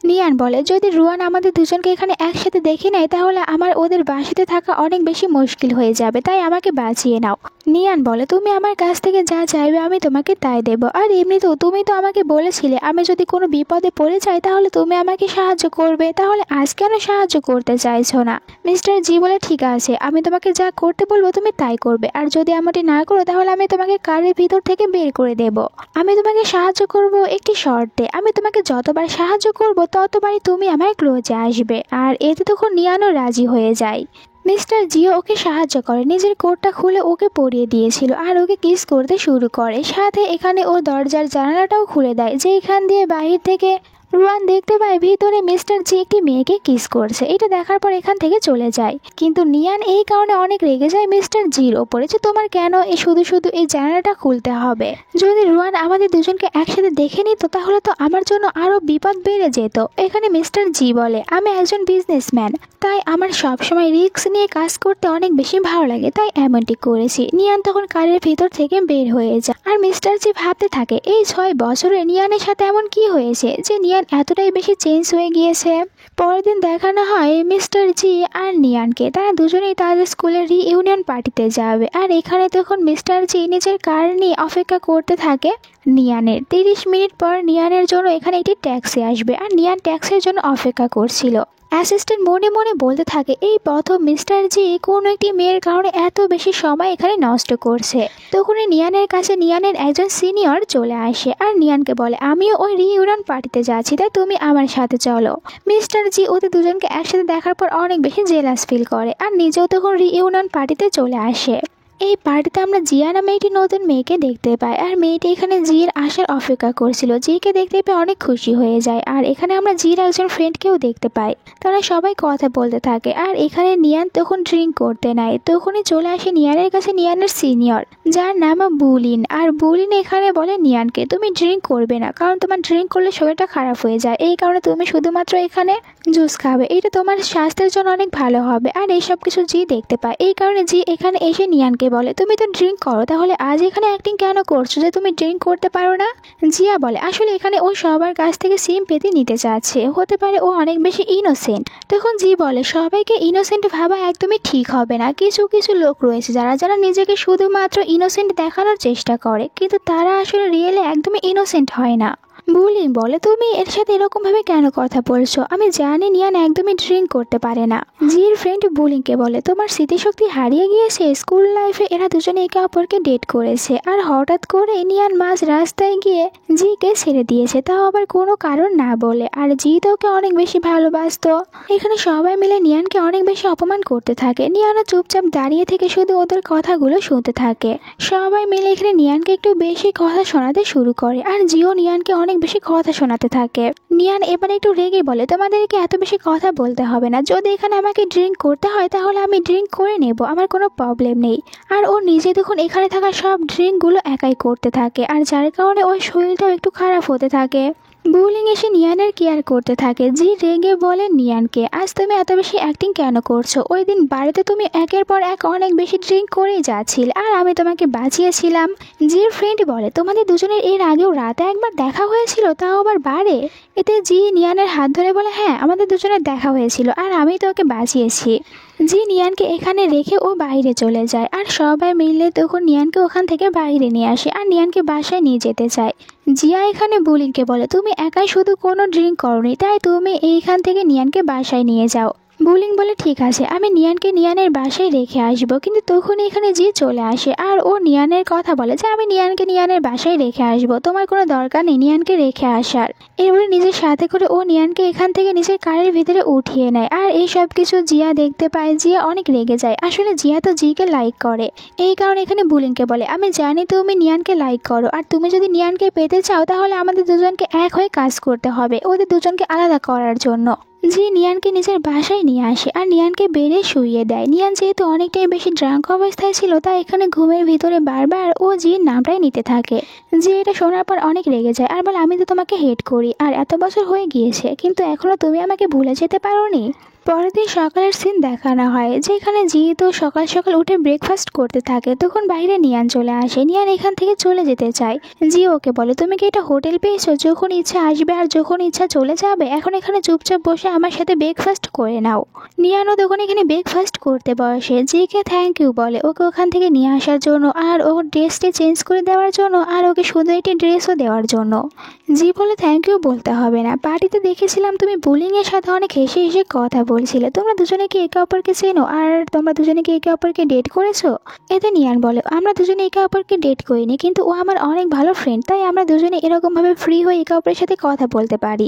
নিয়ান বলে, যদি রুয়ান আমাদের দুজনকে এখানে একসাথে দেখে নেয় তাহলে আমার ওদের বাসাতে থাকা অনেক বেশি মুশকিল হয়ে যাবে, তাই আমাকে বাঁচিয়ে নাও। নিয়ান বলে, তুমি আমার কাছ থেকে যা চাইবে আমি তোমাকে তাই দেবো, আর এমনিতেও তুমি তো আমাকে বলেছিলে আমি যদি কোনো বিপদে পড়ে যাই তাহলে তুমি আমাকে সাহায্য করবে, তাহলে আজ কেন সাহায্য করতে চাইছো না? মিস্টার জি বলে, ঠিক আছে, আমি তোমাকে যা করতে বলবো তুমি তাই করবে, আর যদি এমনটি না করো তাহলে আমি তোমাকে কারের ভিতর থেকে বের করে দেব। আমি তোমাকে সাহায্য করব একটি শর্তে, আমি তোমাকে যতবার সাহায্য করব ততবারই তুমি আমার ক্লোজে আসবে। আর এতে তখন নিয়ানও রাজি হয়ে যায়। মিস্টার জিও ওকে সাহায্য করে, নিজের কোটটা খুলে ওকে পরিয়ে দিয়েছিল আর ওকে কিস করতে শুরু করে, সাথে এখানে ও দরজার জানালাটাও খুলে দেয়, যে এখান দিয়ে বাহির থেকে রুয়ান দেখতে পায় ভিতরে মিস্টার জি একটি মেয়েকে কিস করছে। এটা দেখার পর এখান থেকে চলে যায়, কিন্তু নিয়ান এই কারণে অনেক রেগে যায় মিস্টার জির ওপরে, যে তোমার কেন এই শুধু শুধু এই জানালাটা খুলতে হবে? যদি রুয়ান আমাদের দুজনকে একসাথে দেখে নিত তাহলে তো আমার জন্য আরো বিপদ বেড়ে যেত। এখানে মিস্টার জি বলে, আমি একজন বিজনেসম্যান, তাই আমার সবসময় রিস্ক নিয়ে কাজ করতে অনেক বেশি ভালো লাগে, তাই এমনটি করেছি। নিয়ান তখন কারের ভিতর থেকে বের হয়ে যায়, আর মিস্টার জি ভাবতে থাকে এই 6 বছরে নিয়ানের সাথে এমন কি হয়েছে যে নিয়ান এতটাই বেশি চেঞ্জ হয়ে গিয়েছে। পরের দিন দেখানো হয় মিস্টার জি আর নিয়ানকে, তারা দুজনেই তাদের স্কুলের রিইউনিয়ন পার্টিতে যাবে। আর এখানে তখন মিস্টার জি নিজের কার নিয়ে অপেক্ষা করতে থাকে নিয়ানের। 30 মিনিট পর নিয়ানের জন্য এখানে একটি ট্যাক্সি আসবে, আর নিয়ান ট্যাক্সির জন্য অপেক্ষা করছিল। অ্যাসিস্ট্যান্ট মনে মনে বলতে থাকে, এই প্রথম মিস্টার জি কোনো একটি মেয়ের কারণে এত বেশি সময় এখানে নষ্ট করছে। তখনই নিয়ানের কাছে নিয়ানের একজন সিনিয়র চলে আসে আর নিয়ানকে বলে, আমিও ওই রিইউনিয়ন পার্টিতে যাচ্ছি, তাই তুমি আমার সাথে চলো। মিস্টার জি ওদের দুজনকে একসাথে দেখার পর অনেক বেশি জেলাস ফিল করে, আর নিজেও তখন রিইউনিয়ন পার্টিতে চলে আসে। এই পার্টিতে আমরা জিয়া নামে একটি নতুন মেয়েকে দেখতে পাই, আর মেয়েটি এখানে জির আসার অপেক্ষা করছিল। জিকে দেখতে পেয়ে অনেক খুশি হয়ে যায়, আর এখানে আমরা জির একজন ফ্রেন্ডকেও দেখতে পাই। তারা সবাই কথা বলতে থাকে, আর এখানে নিয়ান তখন ড্রিঙ্ক করতে নেয়। তখনই চলে আসে নিয়ানের কাছে নিয়ানের সিনিয়র, যার নাম বুলিন। আর বুলিন এখানে বলে নিয়ানকে, তুমি ড্রিঙ্ক করবে না, কারণ তোমার ড্রিঙ্ক করলে শরীরটা খারাপ হয়ে যায়, এই কারণে তুমি শুধুমাত্র এখানে জুস খাবে, এটা তোমার স্বাস্থ্যের জন্য অনেক ভালো হবে। আর এইসব কিছু জি দেখতে পায়, এই কারণে জি এখানে এসে নিয়ানকে বলে, তুমি তো ড্রিঙ্ক করো, তাহলে আজ এখানে অ্যাক্টিং কেন করছো যে তুমি ড্রিঙ্ক করতে পারো না? জিয়া বলে, আসলে এখানে ও সবার কাছ থেকে সিম পেতে নিতে চাচ্ছে, হতে পারে ও অনেক বেশি ইনোসেন্ট। তখন জি বলে, সবাইকে ইনোসেন্ট ভাবা একদমই ঠিক হবে না, কিছু কিছু লোক রয়েছে যারা যারা নিজেকে শুধুমাত্র ইনোসেন্ট দেখানোর চেষ্টা করে, কিন্তু তারা আসলে রিয়েলি একদমই ইনোসেন্ট হয় না। বুলিং বলে, তুমি এর সাথে এরকম ভাবে কেন কথা বলছো? আমি জানি নিয়ান একদমই ড্রিঙ্ক করতে পারে না। জির ফ্রেন্ড বুলিংকে বলে, তোমার স্মৃতিশক্তি হারিয়ে গিয়েছে, স্কুল লাইফে এরা দুজনে একে অপরকে ডেট করেছে, আর হঠাৎ করে নিয়ান মাঝ রাস্তায় গিয়ে জিকে ছেড়ে দিয়েছে, তাও আবার কোনো কারণ না বলে। আর জি তো ওকে অনেক বেশি ভালোবাসতো। এখানে সবাই মিলে নিয়ানকে অনেক বেশি অপমান করতে থাকে। নিয়ানও চুপচাপ দাঁড়িয়ে থেকে শুধু ওদের কথাগুলো শুনতে থাকে। সবাই মিলে এখানে নিয়ানকে একটু বেশি কথা শোনাতে শুরু করে, আর জিও নিয়ানকে অনেক বেশি কথা শোনাতে থাকে। নিয়ান এবার একটু রেগে বলে, তোমাদেরকে এত বেশি কথা বলতে হবে না, যদি এখানে আমাকে ড্রিঙ্ক করতে হয় তাহলে আমি ড্রিঙ্ক করে নেব, আমার কোনো প্রবলেম নেই। আর ও নিজে তখন এখানে থাকা সব ড্রিঙ্কগুলো একাই করতে থাকে, আর যার কারণে ওর শরীরটাও একটু খারাপ হতে থাকে। বুলিং এসে নিয়ানের কেয়ার করতে থাকে। জি রেগে বলে নিয়ানকে, আজ তুমি এত বেশি অ্যাক্টিং কেন করছো? ওই দিন বাড়িতে তুমি একের পর এক অনেক বেশি ড্রিঙ্ক করেই যাচ্ছিলে, আর আমি তোমাকে বাঁচিয়েছিলাম। জির ফ্রেন্ড বলে, তোমাদের দুজনের এর আগেও রাতে একবার দেখা হয়েছিল, তাও আবার বারে। এতে জি নিয়ানের হাত ধরে বলে, হ্যাঁ আমাদের দুজনের দেখা হয়েছিল, আর আমি তোকে বাঁচিয়েছি। জি নিয়ানকে এখানে রেখে ও বাইরে চলে যায়, আর সবাই মিলে তখন নিয়ানকে ওখান থেকে বাইরে নিয়ে আসে, আর নিয়ানকে বাসায় নিয়ে যেতে চায়। জিয়া এখানে বুলিংকে বলে, তুমি একাই শুধু কোনো ড্রিঙ্ক করোনি, তাই তুমি এইখান থেকে নিয়ানকে বাসায় নিয়ে যাও। বুলিং বলে, ঠিক আছে, আমি নিয়ানকে নিয়ানের বাসায় রেখে আসবো। কিন্তু তখন এখানে জি চলে আসে, আর ও নিয়ানের কথা বলে যে আমি নিয়ানকে নিয়ানের বাসায় রেখে আসবো, তোমার কোনো দরকার নেই নিয়ানকে রেখে আসার। এরপরে নিজের সাথে করে ও নিয়ানকে এখান থেকে নিজের কারের ভিতরে উঠিয়ে নেয়। আর এই সব কিছু জিয়া দেখতে পায়। জিয়া অনেক রেগে যায়, আসলে জিয়া তো জিকে লাইক করে, এই কারণে এখানে বুলিংকে বলে, আমি জানি তুমি নিয়ানকে লাইক করো, আর তুমি যদি নিয়ানকে পেতে চাও তাহলে আমাদের দুজনকে এক হয়ে কাজ করতে হবে, ওদের দুজনকে আলাদা করার জন্য। জি নিয়ানকে নিজের বাসায় নিয়ে আসে, আর নিয়ানকে বেড়ে শুইয়ে দেয়। নিয়ান যেহেতু অনেকটাই বেশি ড্রাঙ্ক অবস্থায় ছিল, তাই এখানে ঘুমের ভিতরে বারবার ও জির নামটাই নিতে থাকে। জি এটা শোনার পর অনেক রেগে যায়, আর বলে, আমি তো তোমাকে হেট করি, আর এত বছর হয়ে গিয়েছে কিন্তু এখনো তুমি আমাকে ভুলে যেতে পারোনি। পরের দিন সকালের সিন দেখানো হয়, যেখানে জি তো সকাল সকাল উঠে ব্রেকফাস্ট করতে থাকে। তখন বাইরে নিয়ান চলে আসে। নিয়ান এখান থেকে চলে যেতে চায়। জি ওকে বলে, তুমি কি এটা হোটেল পেয়েছো? যখন ইচ্ছা আসবে আর যখন ইচ্ছা চলে যাবে। এখন এখানে চুপচাপ বসে আমার সাথে ব্রেকফাস্ট করে নাও। নিয়ানও তখন এখানে ব্রেকফাস্ট করতে বসে। জিকে থ্যাংক ইউ বলে ওকে ওখান থেকে নিয়ে আসার জন্য, আর ওর ড্রেসটি চেঞ্জ করে দেওয়ার জন্য, আর ওকে সুন্দর একটি ড্রেসও দেওয়ার জন্য। জি বলে থ্যাংক ইউ বলতে হবে না, পার্টিতে দেখেছিলাম তুমি বুলিং এর সাথে অনেক হেসে হেসে কথা বলছিলে। তোমরা দুজনে কি একে অপরকে চেনো? আর তোমরা দুজনে কি একে অপরকে ডেট করেছো? এতে নিয়ান বলে, আমরা দুজনে একে অপরকে ডেট করিনি, কিন্তু ও আমার অনেক ভালো ফ্রেন্ড, তাই আমরা দুজনে এরকম ভাবে ফ্রি হয়ে একে অপরের সাথে কথা বলতে পারি।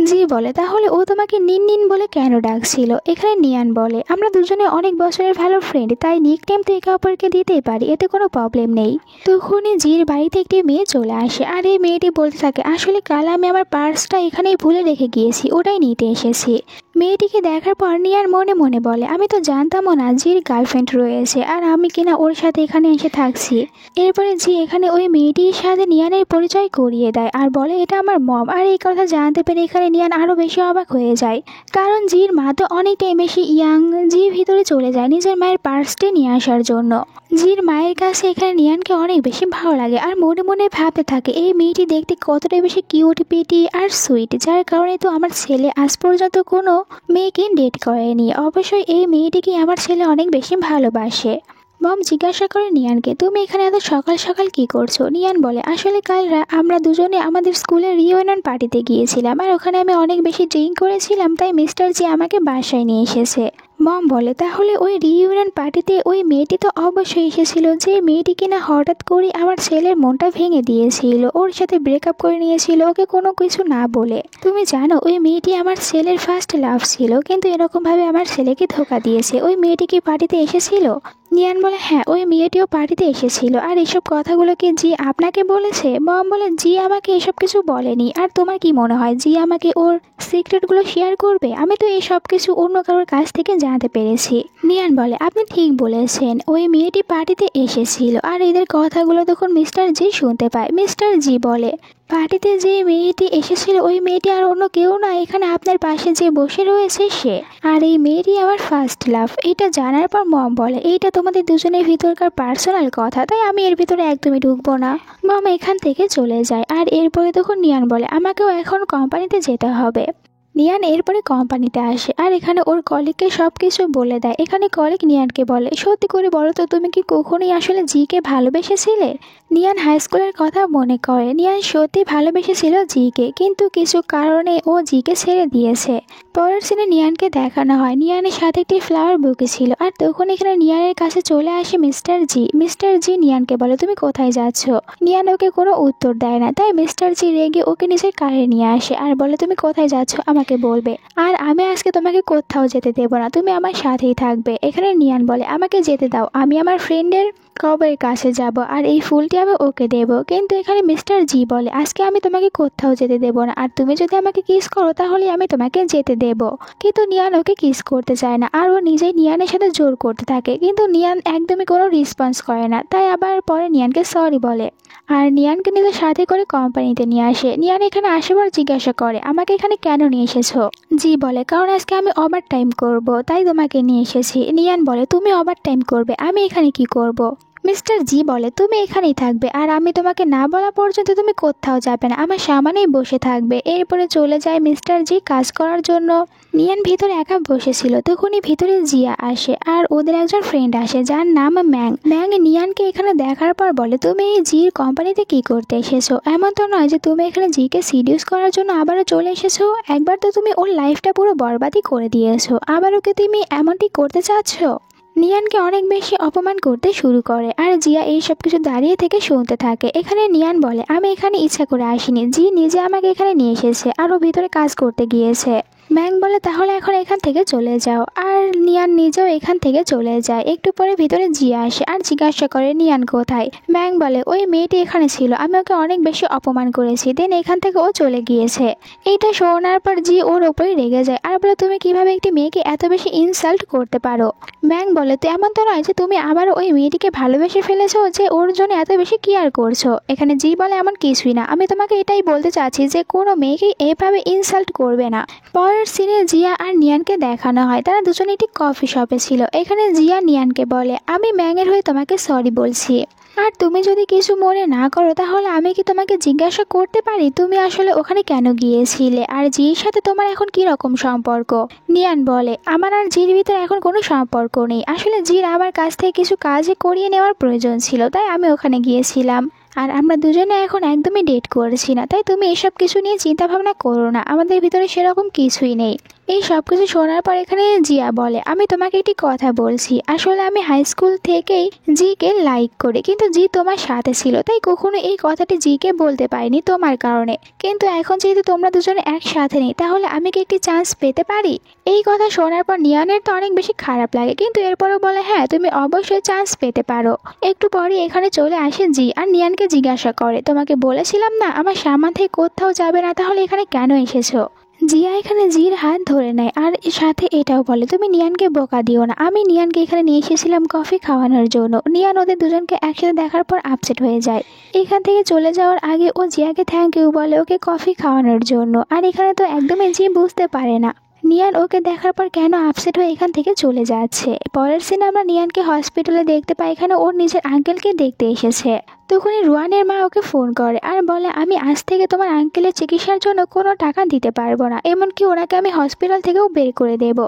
জি বলে, তাহলে ও তোমাকে নিন নিন বলে কেন ডাকছিল? এখানে নিয়ান বলে, আমরা দুজনে অনেক বছরের ভালো ফ্রেন্ড, তাই নিক নেম তো একে অপরকে দিতেই পারি, এতে কোনো প্রবলেম নেই। তখনই জির বাড়িতে একটি মেয়ে চলে আসে, আর এই মেয়েটি বলতে থাকে, আসলে কাল আমি আমার পার্সটা এখানেই ভুলে রেখে গিয়েছি, ওটাই নিতে এসেছি। মেয়েটিকে দেখার পর নিয়ার মনে মনে বলে, আমি তো জানতামও না জির গার্লফ্রেন্ড রয়েছে, আর আমি কিনা ওর সাথে এখানে এসে থাকছি। এরপরে জি এখানে ওই মেয়েটির সাথে নিয়ানের পরিচয় করিয়ে দেয়, আর বলে এটা আমার মম। আর এই কথা জানতে পেরে এখানে নিয়ান আরও বেশি অবাক হয়ে যায়, কারণ জির মা তো অনেকটাই বেশি ইয়াং। জি ভিতরে চলে যায় নিজের মায়ের পার্সটি নিয়ে আসার জন্য। জির মায়ের কাছে এখানে নিয়ানকে অনেক বেশি ভালো লাগে, আর মনে মনে ভাবতে থাকে এই মেয়েটি দেখতে কতটা বেশি কিউট, পিটি আর সুইট, যার কারণে তো আমার ছেলে আজ পর্যন্ত কোনো মেয়েকে ডেট করেনি। অবশ্যই এই মেয়েটিকে আমার ছেলে অনেক বেশি ভালোবাসে। মম জিজ্ঞাসা করে নিয়ানকে, তুমি এখানে এত সকাল সকাল কি করছো? নিয়ান বলে, আসলে কাল আমরা দুজনে আমাদের স্কুলের রিইউনিয়ন পার্টিতে গিয়েছিলাম, আর ওখানে আমি অনেক বেশি ড্রিঙ্ক করেছিলাম, তাই মিস্টার জি আমাকে বাসায় নিয়ে এসেছে। মম বলে, তাহলে ওই রিইউনিয়ন পার্টিতে ওই মেয়েটি তো অবশ্যই এসেছিল, যে মেয়েটি কিনা হঠাৎ করে আমার ছেলের মনটা ভেঙে দিয়েছিল, ওর সাথে ব্রেকআপ করে নিয়েছিল ওকে কোনো কিছু না বলে। তুমি জানো ওই মেয়েটি আমার ছেলের ফার্স্ট লাভ ছিল, কিন্তু এরকমভাবে আমার ছেলেকে ধোকা দিয়েছে। ওই মেয়েটি কি পার্টিতে এসেছিল? নিয়ান বলে, হ্যাঁ ওই মেয়েটিও পার্টিতে এসেছিল। আর এসব কথাগুলো কি জি আপনাকে বলেছে? মম বলে, জি আমাকে এসব কিছু বলেনি। আর তোমার কি মনে হয় জি আমাকে ওর সিক্রেটগুলো শেয়ার করবে? আমি তো এই সব কিছু অন্য কারোর কাছ থেকে জানতে পেরেছি। নিয়ান বলে, আপনি ঠিক বলেছেন, ওই মেয়েটি পার্টিতে এসেছিল। আর এদের কথাগুলো তখন মিস্টার জি শুনতে পায়। মিস্টার জি বলে, পার্টিতে যে মেয়েটি এসেছিল ওই মেয়েটি আর অন্য কেউ না, এখানে আপনার পাশে যে বসে রয়েছে সে। আর এই মেয়েটি আমার ফার্স্ট লাভ। এটা জানার পর মম বলে, এইটা তোমাদের দুজনের ভিতরকার পার্সোনাল কথা, তাই আমি এর ভিতরে একদমই ঢুকবো না। মম এখান থেকে চলে যায়। আর এরপরে তখন নিয়ান বলে, আমাকেও এখন কোম্পানিতে যেতে হবে। নিয়ান এরপরে কোম্পানিতে আসে, আর এখানে ওর কলিগকে সব কিছু বলে দেয়। এখানে কলিগ নিয়ানকে বলে, সত্যি করে বলো তো তুমি কি কখনোই আসলে জিকে ভালোবেসেছিলে? নিয়ান হাই স্কুলের কথা মনে করে। নিয়ান সত্যি ভালোবেসেছিল জিকে, কিন্তু কিছু কারণে ও জিকে ছেড়ে দিয়েছে। পরের সিনে নিয়ানকে দেখানো হয় নিয়ানের সাথে একটি ফ্লাওয়ার বুকে ছিল, আর তখন এখানে নিয়ানের কাছে চলে আসে মিস্টার জি। মিস্টার জি নিয়ানকে বলে, তুমি কোথায় যাচ্ছ? নিয়ান ওকে কোনো উত্তর দেয় না, তাই মিস্টার জি রেগে ওকে নিজের কারে নিয়ে আসে, আর বলে, তুমি কোথায় যাচ্ছ আমাকে বলবে, আর আমি আজকে তোমাকে কোথাও যেতে দেবো না, তুমি আমার সাথেই থাকবে। এখানে নিয়ান বলে, আমাকে যেতে দাও, আমি আমার ফ্রেন্ডের কবের কাছে যাব, আর এই ফুলটি আমি ওকে দেব। কিন্তু এখানে মিস্টার জি বলে, আজকে আমি তোমাকে কোথাও যেতে দেব না, আর তুমি যদি আমাকে কিস করো তাহলে আমি তোমাকে যেতে দেব। কিন্তু নিয়ান ওকে কিস করতে চায় না, আর ও নিজেই নিয়ানের সাথে জোর করতে থাকে, কিন্তু নিয়ান একদমই কোনো রেসপন্স করে না, তাই আবার পরে নিয়ানকে সরি বলে, আর নিয়ানকে নিজের সাথে করে কোম্পানিতে নিয়ে আসে। নিয়ান এখানে আসার জিজ্ঞাসা করে, আমাকে এখানে কেন নিয়ে এসেছো? জি বলে, কারণ আজকে আমি ওভার টাইম করবো, তাই তোমাকে নিয়ে এসেছি। নিয়ান বলে, তুমি ওভার টাইম করবে, আমি এখানে কি করব? মিস্টার জি বলে, তুমি এখানেই থাকবে, আর আমি তোমাকে না বলা পর্যন্ত তুমি কোথাও যাবে না, আমার সামনেই বসে থাকবে। এরপরে চলে যায় মিস্টার জি কাজ করার জন্য। নিয়ান ভিতরে একা বসেছিল, তখনই ভিতরে জিয়া আসে, আর ওদের একজন ফ্রেন্ড আসে যার নাম ম্যাং। ম্যাং নিয়ানকে এখানে দেখার পর বলে, তুমি এই জির কোম্পানিতে কি করতে এসেছো? এমন তো নয় যে তুমি এখানে জিকে সিডিউস করার জন্য আবারও চলে এসেছো। একবার তো তুমি ওর লাইফটা পুরো বরবাদই করে দিয়েছো, আবারও কি তুমি এমনটি করতে চাচ্ছ? নিয়ানকে অনেক বেশি অপমান করতে শুরু করে, আর জিয়া এই সব কিছু দাঁড়িয়ে থেকে শুনতে থাকে। এখানে নিয়ান বলে, আমি এখানে ইচ্ছা করে আসিনি, জি নিজে আমাকে এখানে নিয়ে এসেছে, আর ও ভিতরে কাজ করতে গিয়েছে। ম্যাং বলে, তাহলে এখন এখান থেকে চলে যাও। আর নিয়ান নিজেও এখান থেকে চলে যায়। একটু পরে ভিতরে জিয়া আসে আর জিজ্ঞাসা করে, নিয়ান কোথায়? ম্যাং বলে, ওই মেয়েটি এখানে ছিল, আমি ওকে অনেক বেশি অপমান করেছি, দেন এখান থেকে ও চলে গিয়েছে। এইটা শোনার পর জি ওর ওপরে রেগে যায়, আর বলে, তুমি কিভাবে একটি মেয়েকে এত বেশি ইনসাল্ট করতে পারো? ম্যাং বলে, তো এমন তো নয় যে তুমি আবার ওই মেয়েটিকে ভালোবেসে ফেলেছো, যে ওর জন্য এত বেশি কেয়ার করছো। এখানে জি বলে, এমন কিছুই না, আমি তোমাকে এটাই বলতে চাচ্ছি যে কোনো মেয়েকেই এভাবে ইনসাল্ট করবে না। পরের পরের সিনে জিয়া আর নিয়ানকে দেখানো হয় তারা দুজনে একটি কফি শপে ছিল। এখানে জিয়া নিয়ানকে বলে, আমি ম্যাংয়ের হয়ে তোমাকে সরি বলছি, আর তুমি যদি কিছু মনে না করো তাহলে আমি কি তোমাকে জিজ্ঞাসা করতে পারি তুমি আসলে ওখানে কেন গিয়েছিলে, আর জির সাথে তোমার এখন কি রকম সম্পর্ক? নিয়ান বলে, আমার আর জির ভিতরে এখন কোনো সম্পর্ক নেই, আসলে জির আমার কাছ থেকে কিছু কাজ করিয়ে নেওয়ার প্রয়োজন ছিল তাই আমি ওখানে গিয়েছিলাম, আর আমরা দুজনে এখন একদমই ডেট করছি না, তাই তুমি এসব কিছু নিয়ে চিন্তা ভাবনা করো না, আমাদের ভিতরে সেরকম কিছুই নেই। এই সব কিছু শোনার পর এখানে জিয়া বলে, আমি তোমাকে একটি কথা বলছি, আসলে আমি হাই স্কুল থেকেই জিকে লাইক করি, কিন্তু জি তোমার সাথে ছিল তাই কখনো এই কথাটি জিকে বলতে পারিনি তোমার কারণে, কিন্তু এখন যেহেতু তোমরা দুজনে একসাথে নেই তাহলে আমি কি একটি চান্স পেতে পারি? এই কথা শোনার পর নিয়ানের তো অনেক বেশি খারাপ লাগে, কিন্তু এরপরও বলে, হ্যাঁ তুমি অবশ্যই চান্স পেতে পারো। একটু পরে এখানে চলে আসে জি আর নিয়ানকে জিজ্ঞাসা করে, তোমাকে বলেছিলাম না আমার সামান থেকে কোথাও যাবে না, তাহলে এখানে কেন এসেছো? জিয়া এখানে জির হাত ধরে নেয় আর সাথে এটাও বলে, তুমি নিয়ানকে বোকা দিও না, আমি নিয়ানকে এখানে নিয়ে এসেছিলাম কফি খাওয়ানোর জন্য। নিয়ান ওদের দুজনকে একসাথে দেখার পর আপসেট হয়ে যায়। এখান থেকে চলে যাওয়ার আগে ও জিয়াকে থ্যাংক ইউ বলে ওকে কফি খাওয়ানোর জন্য, আর এখানে তো একদমই জি বুঝতে পারে না নিয়ান ওকে দেখার পর কেন আপসেট হয়ে এখান থেকে চলে যাচ্ছে। পরের সিনে আমরা নিয়ানকে হসপিটালে দেখতে পাই, এখানে ওর নিজের আঙ্কেলকে দেখতে এসেছে। তখনই রুয়ানের মা ওকে ফোন করে আর বলে, আমি আজ থেকে তোমার আঙ্কেলের চিকিৎসার জন্য কোনো টাকা দিতে পারবো না, এমনকি ওনাকে আমি হসপিটাল থেকেও বের করে দেব।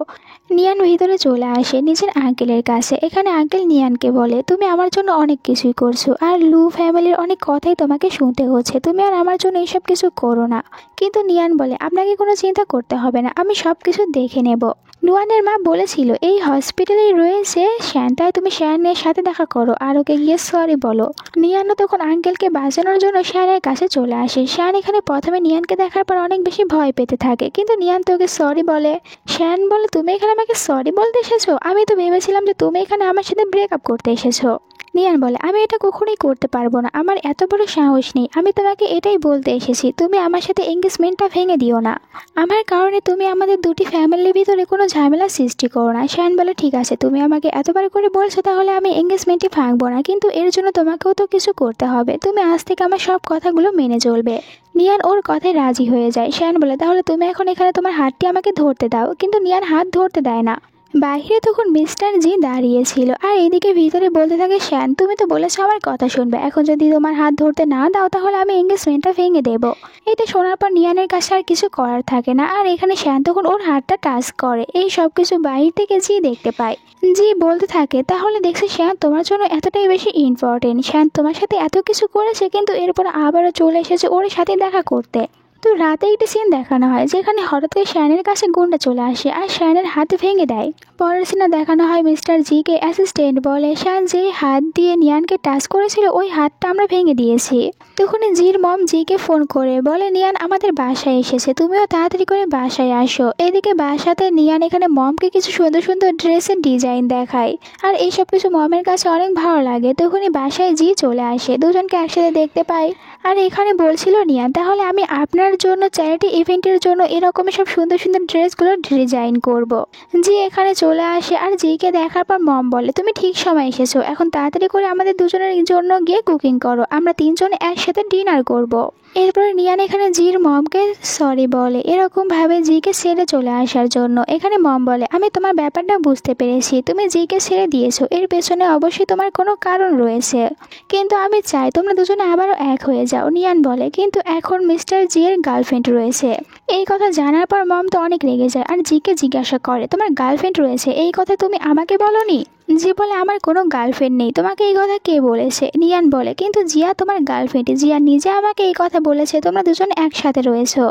নিয়ান ভিতরে চলে আসে নিজের আঙ্কেলের কাছে। এখানে আঙ্কেল নিয়ানকে বলে, তুমি আমার জন্য অনেক কিছুই করছো, আর লু ফ্যামিলির অনেক কথাই তোমাকে শুনতে হচ্ছে, তুমি আর আমার জন্য এইসব কিছু করো না। কিন্তু নিয়ান বলে, আপনাকে কোনো চিন্তা করতে হবে না, আমি সব কিছু দেখে নেব। নুয়ানের মা বলেছিল এই হসপিটালেই রয়েছে শ্যান, তাই তুমি শ্যানের সাথে দেখা করো আর ওকে গিয়ে সরি বলো। নিয়ানও তখন আঙ্কেলকে বাঁচানোর জন্য শ্যানের কাছে চলে আসে। শ্যান এখানে প্রথমে নিয়ানকে দেখার পর অনেক বেশি ভয় পেতে থাকে, কিন্তু নিয়ান তো ওকে সরি বলে। শ্যান বলে, তুমি এখানে আমাকে সরি বলতে এসেছো? আমি তো ভেবেছিলাম যে তুমি এখানে আমার সাথে ব্রেকআপ করতে এসেছো। নিয়ান বলে, আমি এটা কখনোই করতে পারবো না, আমার এত বড় সাহস নেই, আমি তোমাকে এটাই বলতে এসেছি তুমি আমার সাথে এঙ্গেজমেন্টটা ভেঙে দিও না, আমার কারণে তুমি আমাদের দুটি ফ্যামিলির ভিতরে কোনো ঝামেলা সৃষ্টি করো না। শ্যান বলে, ঠিক আছে তুমি আমাকে এতবার করে বলছো তাহলে আমি এঙ্গেজমেন্টই ভাঙবো না, কিন্তু এর জন্য তোমাকেও তো কিছু করতে হবে, তুমি আজ থেকে আমার সব কথাগুলো মেনে চলবে। নিয়ান ওর কথায় রাজি হয়ে যায়। শ্যান বলে, তাহলে তুমি এখন এখানে তোমার হাতটি আমাকে ধরতে দাও, কিন্তু নিয়ান হাত ধরতে দেয় না। বাইরে তখন মিস্টার জি দাঁড়িয়েছিল আর এদিকে ভিতরে বলতে থাকে, শ্যান তুমি তো বলেছো আমার কথা শুনবে, এখন যদি তোমার হাত ধরতে না দাও তাহলে আমি এঙ্গেজমেন্টটা ভেঙে দেবো। এটা শোনার পর নিয়ানের কাছে আর কিছু করার থাকে না, আর এখানে শ্যান তখন ওর হাতটা টাচ করে। এই সব কিছু বাইরে থেকে জি দেখতে পায়। জি বলতে থাকে, তাহলে দেখছি শ্যান তোমার জন্য এতটাই বেশি ইম্পর্টেন্ট, শ্যান তোমার সাথে এত কিছু করেছে কিন্তু এরপর আবারও চলে এসেছে ওর সাথে দেখা করতে। তো রাতে একটি সিন দেখানো হয় যেখানে হঠাৎ করে শ্যানের কাছে গুন্ডা চলে আসে আর শ্যানের হাত ভেঙে দেয়। পরের সিনে দেখানো হয় মিস্টার জিকে অ্যাসিস্ট্যান্ট বলে, শ্যান যে হাত দিয়ে নিয়ানকে টাচ করেছিল ওই হাতটা আমরা ভেঙে দিয়েছি। তখনই জির মম জিকে ফোন করে বলে, নিয়ান আমাদের বাসায় এসেছে, তুমিও তাড়াতাড়ি করে বাসায় আসো। এদিকে বাসাতে নিয়ান এখানে মমকে কিছু সুন্দর সুন্দর ড্রেসের ডিজাইন দেখায়, আর এইসব কিছু মমের কাছে অনেক ভালো লাগে। তখনই বাসায় জি চলে আসে, দুজনকে একসাথে দেখতে পায়। আর এখানে বলছিল নিয়ান, তাহলে আমি আপনার জন্য চ্যারিটি ইভেন্টের জন্য এরকমই সব সুন্দর সুন্দর ড্রেসগুলো ডিজাইন করব। জি এখানে চলে আসে আর জিকে দেখার পর মম বলে, তুমি ঠিক সময় এসেছো, এখন তাড়াতাড়ি করে আমাদের দুজনের জন্য গিয়ে কুকিং করো, আমরা তিনজনে একসাথে ডিনার করব। এরপরে নিয়ান এখানে জির মমকে সরি বলে এরকম ভাবে জিকে ছেড়ে চলে আসার জন্য। এখানে মম বলে, আমি তোমার ব্যাপারটা বুঝতে পেরেছি, তুমি জিকে ছেড়ে দিয়েছো, এর পেছনে অবশ্যই তোমার কোনো কারণ রয়েছে, কিন্তু আমি চাই তোমরা দুজনে আবারও এক হয়ে যাও। নিয়ান বলে, কিন্তু এখন মিস্টার জি এর গার্লফ্রেন্ড রয়েছে। এই কথা জানার পর মম তো অনেক রেগে যায় আর জিকে জিজ্ঞাসা করে, তোমার গার্লফ্রেন্ড রয়েছে, এই কথা তুমি আমাকে বলনি? জি বলে, আমার কোনো গার্লফ্রেন্ড নেই, তোমাকে এই কথা কে বলেছে? নিয়ান বলে, কিন্তু জিয়া তোমার গার্লফ্রেন্ড, জিয়া নিজে আমাকে এই কথা বলেছে তোমরা দুজন একসাথে রয়েছো।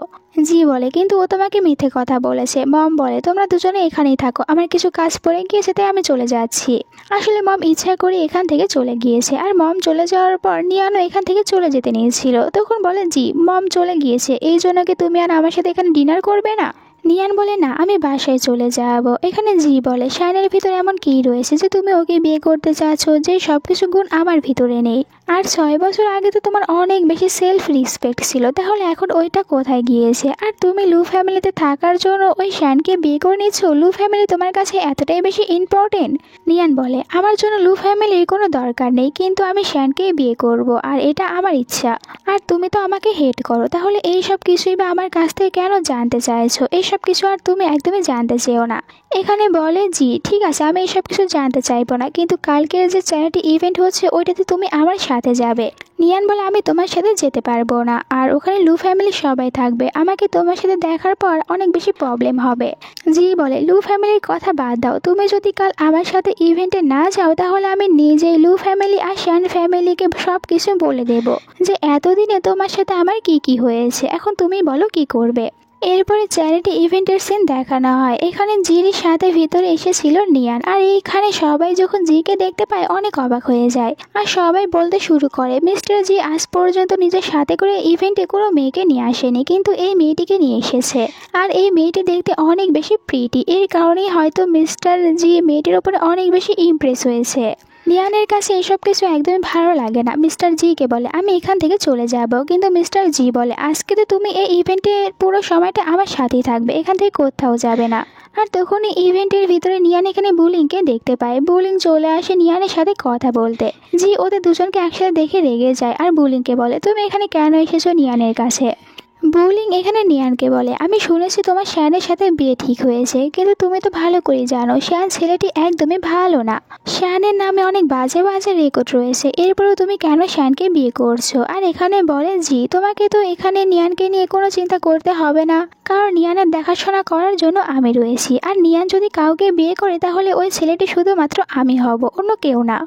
জি বলে, কিন্তু ও তোমাকে মিথ্যে কথা বলেছে। মম বলে, তোমরা দুজনে এখানেই থাকো, আমার কিছু কাজ পড়ে গিয়েছে তাই আমি চলে যাচ্ছি। আসলে মম ইচ্ছা করে এখান থেকে চলে গিয়েছে, আর মম চলে যাওয়ার পর নিয়ানও এখান থেকে চলে যেতে নিয়েছিল। তখন বলে, জি মম চলে গিয়েছে, এই জন্য কি তুমি আর আমার সাথে এখানে ডিনার করবে না? নিয়ান বলে, না আমি বাসায় চলে যাব। এখানে জি বলে, শাইনের ভিতরে এমন কি রয়েছে যে তুমি ওকে বিয়ে করতে চাচ্ছ যে সব কিছু গুণ আমার ভিতরে নেই? আর 6 বছর আগে তো তোমার অনেক বেশি সেলফ রেসপেক্ট ছিল, তাহলে এখন ওইটা কোথায় গিয়েছে? আর তুমি লু ফ্যামিলিতে থাকার জন্য ওই শ্যানকে বিয়ে করে নিচ্ছ? লু ফ্যামিলি তোমার কাছে এতটাই বেশি ইম্পর্টেন্ট? নিয়ান বলে, আমার জন্য লু ফ্যামিলির কোনো দরকার নেই, কিন্তু আমি শ্যানকেই বিয়ে করব আর এটা আমার ইচ্ছা। আর তুমি তো আমাকে হেট করো, তাহলে এই সব কিছুই বা আমার কাছ থেকে কেন জানতে চাইছো? এইসব কিছু আর তুমি একদমই জানতে চেও না। এখানে বলে জি ঠিক আছে, আমি এইসব কিছু জানতে চাইবো না, কিন্তু কালকের যে চ্যারিটি ইভেন্ট হচ্ছে ওইটাতে তুমি আমার সাথে যাবে। নিয়ান বলে, আমি তোমার সাথে যেতে পারবো না, আর ওখানে লু ফ্যামিলি সবাই থাকবে, আমাকে তোমার সাথে দেখার পর অনেক বেশি প্রবলেম হবে। জি বলে, লু ফ্যামিলির কথা বাদ দাও, তুমি যদি কাল আমার সাথে ইভেন্টে না যাও তাহলে আমি নিজেই লু ফ্যামিলি আর শ্যান ফ্যামিলিকে সব কিছু বলে দেব যে এতদিনে তোমার সাথে আমার কি কি হয়েছে, এখন তুমি বলো কি করবে। এরপরে চ্যারিটি ইভেন্টের সিন দেখানো হয়। এখানে জির সাথে ভিতরে এসেছিল নিয়ান, আর এইখানে সবাই যখন জিকে দেখতে পায় অনেক অবাক হয়ে যায়, আর সবাই বলতে শুরু করে মিস্টার জি আজ পর্যন্ত নিজের সাথে করে ইভেন্টে কোনো মেয়েকে নিয়ে আসেনি, কিন্তু এই মেয়েটিকে নিয়ে এসেছে, আর এই মেয়েটি দেখতে অনেক বেশি প্রিটি, এর কারণেই হয়তো মিস্টার জি মেয়েটির উপরে অনেক বেশি ইমপ্রেস হয়েছে। নিয়ানের কাছে এসব কিছু একদমই ভালো লাগে না। মিস্টার জিকে বলে, আমি এখান থেকে চলে যাব, কিন্তু মিস্টার জি বলে, আজকে তো তুমি এই ইভেন্টের পুরো সময়টা আমার সাথেই থাকবে, এখান থেকে কোথাও যাবে না। আর তখনই ইভেন্টের ভিতরে নিয়ান এখানে বুলিংকে দেখতে পায়। বুলিং চলে আসে নিয়ানের সাথে কথা বলতে। জি ওদের দুজনকে একসাথে দেখে রেগে যায়, আর বুলিংকে বলে, তুমি এখানে কেন এসেছো নিয়ানের কাছে? বুলিং এখানে নিয়ানকে বলে, আমি শুনেছি তোমার শ্যানের সাথে বিয়ে ঠিক হয়েছে, কিন্তু তুমি তো ভালো করে জানো শ্যান ছেলেটি একদমই ভালো না। শ্যানের নামে অনেক বাজে বাজে রেকর্ড রয়েছে, এরপরেও তুমি কেন শ্যানকে বিয়ে করছো? আর এখানে বলে, জি তোমাকে তো এখানে নিয়ানকে নিয়ে কোনো চিন্তা করতে হবে না, কারণ নিয়ানের দেখাশোনা করার জন্য আমি রয়েছি, আর নিয়ান যদি কাউকে বিয়ে করে তাহলে ওই ছেলেটি শুধুমাত্র আমি হব, অন্য কেউ না।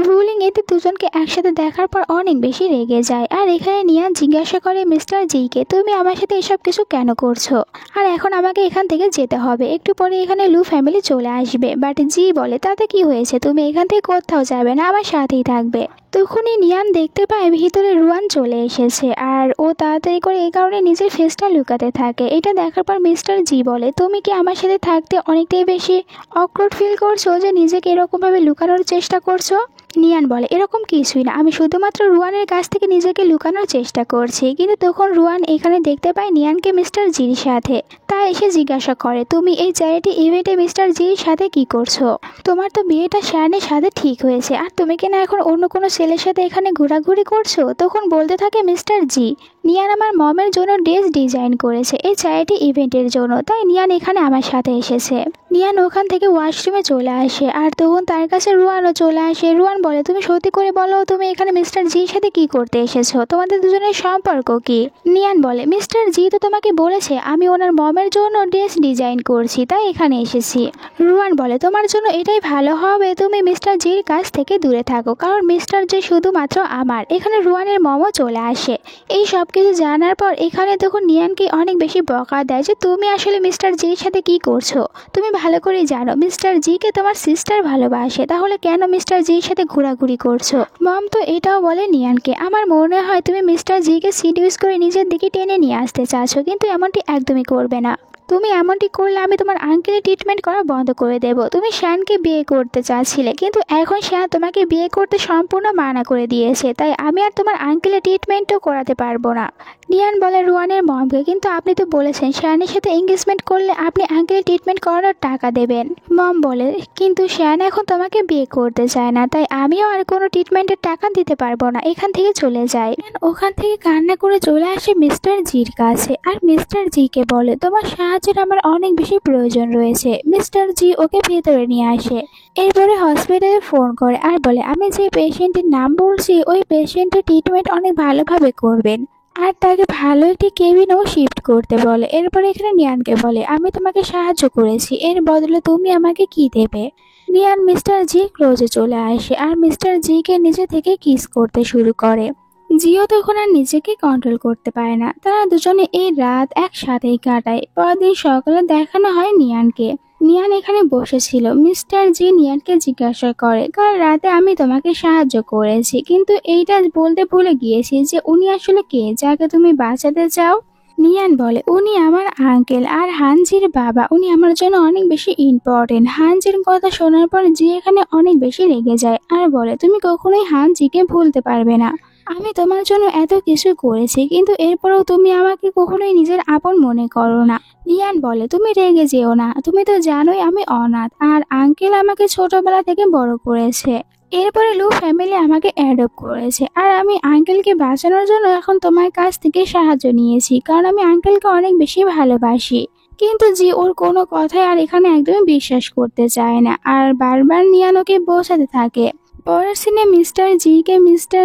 বুলিং এতে দুজনকে একসাথে দেখার পর অনেক বেশি রেগে যায়, আর এখানে নিয়ান জিজ্ঞাসা করে মিস্টার জিকে, তুমি আমার সাথে এসব কিছু কেন করছো? আর এখন আমাকে এখান থেকে যেতে হবে, একটু পরে এখানে লু ফ্যামিলি চলে আসবে। বাট জি বলে, তাতে কি হয়েছে, তুমি এখান থেকে কোথাও যাবে না, আমার সাথেই থাকবে। তখনই নিয়ান দেখতে পায় ভিতরে রুয়ান চলে এসেছে, আর ও তাড়াতাড়ি করে এই কারণে নিজের ফেসটা লুকাতে থাকে। এটা দেখার পর মিস্টার জি বলে, তুমি কি আমার সাথে থাকতে অনেকটাই বেশি অকওয়ার্ড ফিল করছো যে নিজেকে এরকমভাবে লুকানোর চেষ্টা করছো? নিয়ান বলে, এরকম কিছুই না, আমি শুধুমাত্র রুয়ানের কাছ থেকে নিজেকে লুকানোর চেষ্টা করছি। কিন্তু তখন রুয়ান এখানে দেখতে পায় নিয়ানকে মিস্টার জির সাথে, তাই এসে জিজ্ঞাসা করে, তুমি এই চ্যারিটি ইভেন্টে মিস্টার জির সাথে কি করছো? তোমার তো বিয়েটা শ্যানের সাথে ঠিক হয়েছে, আর তুমি কিনা এখন অন্য কোনো ছেলের সাথে এখানে ঘোরাঘুরি করছো? তখন বলতে থাকে মিস্টার জি, নিয়ান আমার মমের জন্য ড্রেস ডিজাইন করেছে এই চ্যারিটি ইভেন্টের জন্য, তাই নিয়ান এখানে আমার সাথে এসেছে। নিয়ান ওখান থেকে ওয়াশরুমে চলে আসে, আর তখন তার কাছে রুয়ানও চলে আসে। রুয়ান বলে, তুমি সত্যি করে বলো, তুমি এখানে মিস্টার জির সাথে কি করতে এসেছো? তোমাদের দুজনের সম্পর্ক কি? নিয়ান বলে, মিস্টার জি তো তোমাকে বলেছে আমি ওনার মমের জন্য ড্রেস ডিজাইন করছি, তাই এখানে এসেছি। রুয়ান বলে, তোমার জন্য এটাই ভালো হবে তুমি মিস্টার জির কাছ থেকে দূরে থাকো, কারণ মিস্টার জি শুধুমাত্র আমার। এখানে রুয়ানের মমও চলে আসে। এই সব কিছু জানার পর এখানে তখন নিয়ানকে অনেক বেশি বকা দেয় যে তুমি আসলে মিস্টার জির সাথে কি করছো? তুমি ভালো করে জানো মিস্টার জিকে তোমার সিস্টার ভালোবাসে, তাহলে কেন মিস্টার জির সাথে ঘোরাঘুরি করছো? মম তো এটাও বলে নিয়ানকে, আমার মনে হয় তুমি মিস্টার জিকে সিডিউস করে নিজের দিকে টেনে নিয়ে আসতে চাচ্ছো, কিন্তু এমনটি একদমই করবে না। তুমি এমনটি করলে আমি তোমার আঙ্কেলের ট্রিটমেন্ট করা বন্ধ করে দেব। তুমি শ্যানকে বিয়ে করতে চাচ্ছিলে, কিন্তু এখন শ্যান তোমাকে বিয়ে করতে সম্পূর্ণ মানা করে দিয়েছে, তাই আমি আর তোমার আঙ্কেলের ট্রিটমেন্টও করাতে পারবো না। নিয়ান বলে রুয়ানের মমকে, কিন্তু আপনি তো বলেছেন শ্যানের সাথে এঙ্গেজমেন্ট করলে আপনি আঙ্কেলের ট্রিটমেন্ট করানোর টাকা দেবেন। মম বলে, কিন্তু শ্যান এখন তোমাকে বিয়ে করতে চায় না, তাই আমিও আর কোনো ট্রিটমেন্টের টাকা দিতে পারবো না, এখান থেকে চলে যায়। ওখান থেকে কান্না করে চলে আসে মিস্টার জির কাছে, আর মিস্টার জিকে বলে, তোমার সাহায্যের আমার অনেক বেশি প্রয়োজন রয়েছে। মিস্টার জি ওকে ভেতরে নিয়ে আসে, এরপরে হসপিটালে ফোন করে আর বলে, আমি যে পেশেন্টের নাম বলছি ওই পেশেন্টের ট্রিটমেন্ট অনেক ভালোভাবে করবেন, আর তাকে ভালো একটি কেবিনও শিফট করতে বলে। এরপরে এখানে নিয়ানকে বলে, আমি তোমাকে সাহায্য করেছি, এর বদলে তুমি আমাকে কি দেবে? নিয়ান মিস্টার জি ক্লোজে চলে আসে, আর মিস্টার জিকে নিজে থেকে কিস করতে শুরু করে। জিও তখন আর নিজেকে কন্ট্রোল করতে পারে না। তারা দুজনে এই রাত একসাথেই কাটায়। পরদিন সকালে দেখানো হয় নিয়ানকে। নিয়ান এখানে বসেছিল। মিস্টার জি নিয়ানকে জিজ্ঞাসা করে, কাল রাতে আমি তোমাকে সাহায্য করেছি, কিন্তু এইটা বলতে ভুলে গিয়েছি যে উনি আসলে কে যাকে তুমি বাঁচাতে চাও। নিয়ান বলে, উনি আমার আঙ্কেল আর হানজির বাবা, উনি আমার জন্য অনেক বেশি ইম্পর্টেন্ট। হানজির কথা শোনার পর জি এখানে অনেক বেশি রেগে যায় আর বলে, তুমি কখনোই হানজিকে ভুলতে পারবে না। আমি তোমার জন্য এত কিছু করেছি, কিন্তু এরপরেও তুমি আমাকে কখনোই নিজের আপন মনে করো না। নিয়ান বলে, তুমি রেগে যেও না, তুমি তো জানোই আমি অনাথ আর আঙ্কেল আমাকে ছোটবেলা থেকে বড় করেছে। এরপরে লু ফ্যামিলি আমাকে অ্যাডপ্ট করেছে আর আমি আঙ্কেলকে বাঁচানোর জন্য এখন তোমার কাছ থেকে সাহায্য নিয়েছি, কারণ আমি আঙ্কেলকে অনেক বেশি ভালোবাসি। কিন্তু জি ওর কোনো কথাই আর এখানে একদমই বিশ্বাস করতে চায় না আর বারবার নিয়ান ওকে বোঝাতে থাকে। পরের সিনে মিস্টার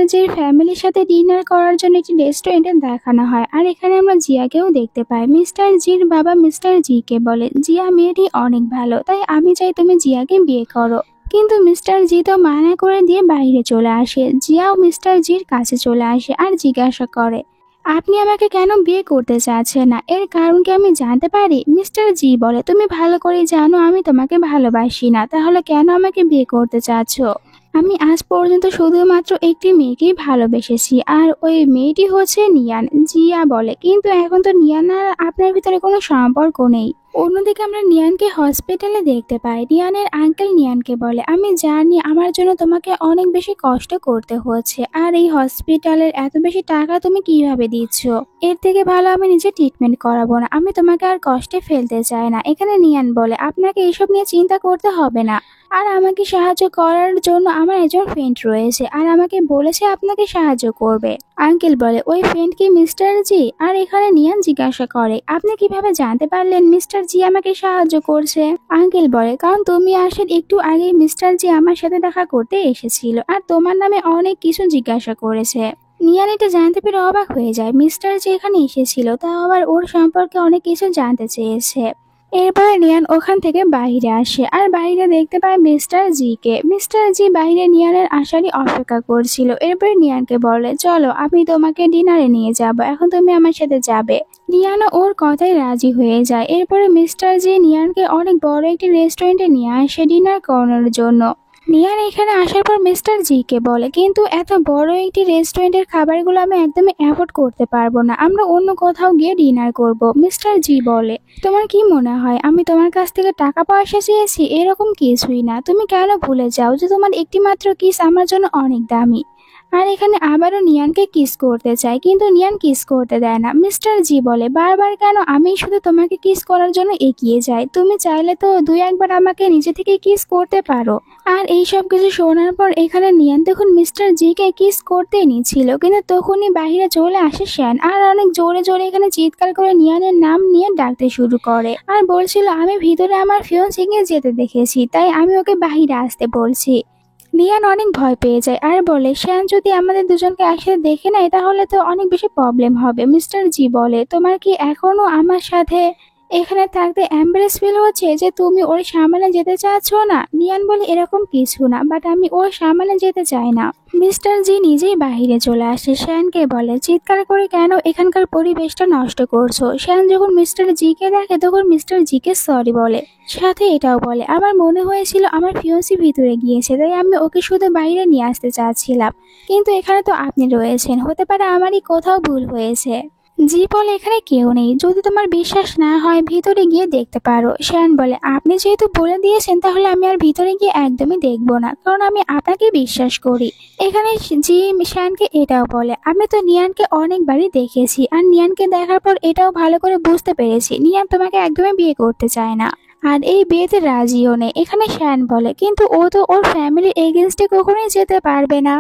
জির ফ্যামিলির সাথে ডিনার করার জন্য একটি রেস্টুরেন্টে দেখানো হয় আর এখানে আমরা জিয়াকেও দেখতে পাই। মিস্টার জির বাবা মিস্টার জিকে বলে, জিয়া মেয়েটি অনেক ভালো, তাই আমি চাই তুমি জিয়াকে বিয়ে করো। কিন্তু মিস্টার জি তো মানা করে দিয়ে বাইরে চলে আসে। জিয়াও মিস্টার জির কাছে চলে আসে আর জিজ্ঞাসা করে, আপনি আমাকে কেন বিয়ে করতে চাচ্ছেন না, এর কারণ কি আমি জানতে পারি? মিস্টার জি বলে, তুমি ভালো করে জানো আমি তোমাকে ভালোবাসি না, তাহলে কেন আমাকে বিয়ে করতে চাচ্ছ? আমি আজ পর্যন্ত শুধুমাত্র একটি মেয়েকেই ভালোবেসেছি আর ওই মেয়েটি হচ্ছে নিয়ান। জিয়া বলে, কিন্তু এখন তো নিয়ান আর আপনার ভিতরে কোনো সম্পর্ক নেই। অন্যদিকে আমরা নিয়ানকে হসপিটালে দেখতে পাই। নিয়ানের আঙ্কেল নিয়ানকে বলে, আমি জানি আমার জন্য তোমাকে অনেক বেশি কষ্ট করতে হচ্ছে আর এই হসপিটালের এত বেশি টাকা তুমি কিভাবে দিচ্ছ, এর থেকে ভালো আমি নিজে ট্রিটমেন্ট করাবো না, আমি তোমাকে আর কষ্টে ফেলতে চাই না। এখানে নিয়ান বলে, আপনাকে এইসব নিয়ে চিন্তা করতে হবে না, আর আমাকে সাহায্য করার জন্য আমার একজন ফ্রেন্ড রয়েছে আর আমাকে বলেছে আপনাকে সাহায্য করবে। আঙ্কেল বলে, ওই ফ্রেন্ড কি মিস্টার জি? আর এখানে নিয়ান জিজ্ঞাসা করে, আপনি কিভাবে জানতে পারলেন মিস্টার জি আমাকে সাহায্য করছে? আঙ্কেল বলে, কারণ তুমি আসেন একটু আগে মিস্টার জি আমার সাথে দেখা করতে এসেছিল আর তোমার নামে অনেক কিছু জিজ্ঞাসা করেছে। নিয়ান এটা জানতে পেরে অবাক হয়ে যায়, মিস্টার জি এখানে এসেছিল, তাও আবার ওর সম্পর্কে অনেক কিছু জানতে চেয়েছে। এরপরে নিয়ান ওখান থেকে বাইরে আসে আর বাইরে দেখতে পায় মিস্টার জিকে। মিস্টার জি বাইরে নিয়ানের আসারই অপেক্ষা করছিল। এরপরে নিয়ানকে বলে, চলো আমি তোমাকে ডিনারে নিয়ে যাব, এখন তুমি আমার সাথে যাবে। নিয়ানও ওর কথায় রাজি হয়ে যায়। এরপরে মিস্টার জি নিয়ানকে অনেক বড় একটি রেস্টুরেন্টে নিয়ে আসে ডিনার করানোর জন্য। নিয়ান এখানে আসার পর মিস্টার জিকে বলে, কিন্তু এত বড় একটি রেস্টুরেন্টের খাবারগুলো আমি একদমই অ্যাফোর্ড করতে পারবো না, আমরা অন্য কোথাও গিয়ে ডিনার করব। মিস্টার জি বলে, তোমার কি মনে হয় আমি তোমার কাছ থেকে টাকা পয়সা চেয়েছি? এরকম কিছুই না, তুমি কেন ভুলে যাও যে তোমার একটি মাত্র কিস আমার জন্য অনেক দামি। আর এখানে আবারও নিয়ানকে কিস করতে চায়, কিন্তু নিয়ান কিস করতে দেয় না। মিস্টার জি বলে, বারবার কেন আমি শুধু তোমাকে কিস করার জন্য এগিয়ে যাই, তুমি চাইলে তো দুই একবার আমাকে নিজে থেকে কিস করতে পারো। আর এই সব কিছু শোনার পর এখানে নিয়ান তখন মিস্টার জিকে কিস করতেই নিচ্ছিল, কিন্তু তখনই বাইরে চলে আসে শ্যান আর অনেক জোরে জোরে এখানে চিৎকার করে নিয়ানের নাম নিয়ে ডাকতে শুরু করে আর বলছিল, আমি ভিতরে আমার ফিয়ন্সিকে যেতে দেখেছি, তাই আমি ওকে বাইরে আসতে বলছি। নিয়ান অনেক ভয় পেয়ে যায় আর বলে, শ্যান যদি আমাদের দুজনকে একসাথে দেখে নেয় তাহলে তো অনেক বেশি প্রবলেম হবে। মিস্টার জি বলে, তোমার কি এখনো আমার সাথে এখানে থাকতে এম্বারেস ফিল হচ্ছে যে তুমি ওর সামনে যেতে চাচ্ছ না? নিয়ান বলে, এরকম কিছু না, বাট আমি ওর সামনে যেতে চাই না। মিস্টার জি নিজেই বাহিরে চলে আসে। শ্যানকে বলে, চিৎকার করে কেন এখানকার পরিবেশটা নষ্ট করছো? শ্যান যখন মিস্টার জিকে দেখে তখন মিস্টার জিকে সরি বলে, সাথে এটাও বলে, আমার মনে হয়েছিল আমার ফিয়ন্সি ভিতরে গিয়েছে, তাই আমি ওকে শুধু বাইরে নিয়ে আসতে চাচ্ছিলাম, কিন্তু এখানে তো আপনি রয়েছেন, হতে পারে আমারই কোথাও ভুল হয়েছে। জি বলে, এখানে কেউ নেই, যদি তোমার বিশ্বাস না হয় ভিতরে গিয়ে দেখতে পারো। শ্যান বলে, আপনি যেহেতু বলে দিয়েছেন তাহলে আমি আর ভিতরে গিয়ে একদমই দেখবো না, কারণ আমি আপনাকে বিশ্বাস করি। এখানে জি শ্যানকে এটাও বলে, আমি তো নিয়ানকে অনেকবারই দেখেছি আর নিয়ানকে দেখার পর এটাও ভালো করে বুঝতে পেরেছি নিয়ান তোমাকে একদমই বিয়ে করতে চায় না আর এই বিয়েতে রাজিও নেই। এখানে শ্যান বলে, কিন্তু ও তো ওর ফ্যামিলির এগেনস্টে কখনোই যেতে পারবে না।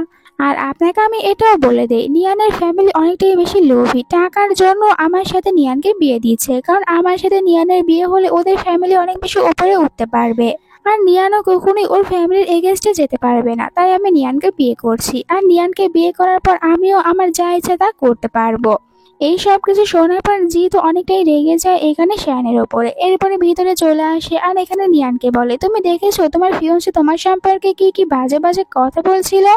আর আপনাকে আমি এটাও বলে দেই, নিয়ানের ফ্যামিলি অনেকটাই বেশি লোভী, টাকার জন্য আমার সাথে নিয়ানকে বিয়ে দিচ্ছে, কারণ আমার সাথে নিয়ানের বিয়ে হলে ওদের ফ্যামিলি অনেক বেশি উপরে উঠতে পারবে আর নিয়ানও কখনোই ওর ফ্যামিলির এগেনস্টে যেতে পারবে না, তাই আমি নিয়ানকে বিয়ে করছি আর নিয়ানকে বিয়ে করার পর আমিও আমার যা ইচ্ছা তা করতে পারবো। এই সব কিছু শোনার পর জি তো অনেকটাই রেগে যায় এখানে শ্যানের ওপরে। এরপরে ভিতরে চলে আসে আর এখানে নিয়ানকে বলে, তুমি দেখেছো তোমার ফিয়ন্সি তোমার সম্পর্কে কি কি বাজে বাজে কথা বলছিল,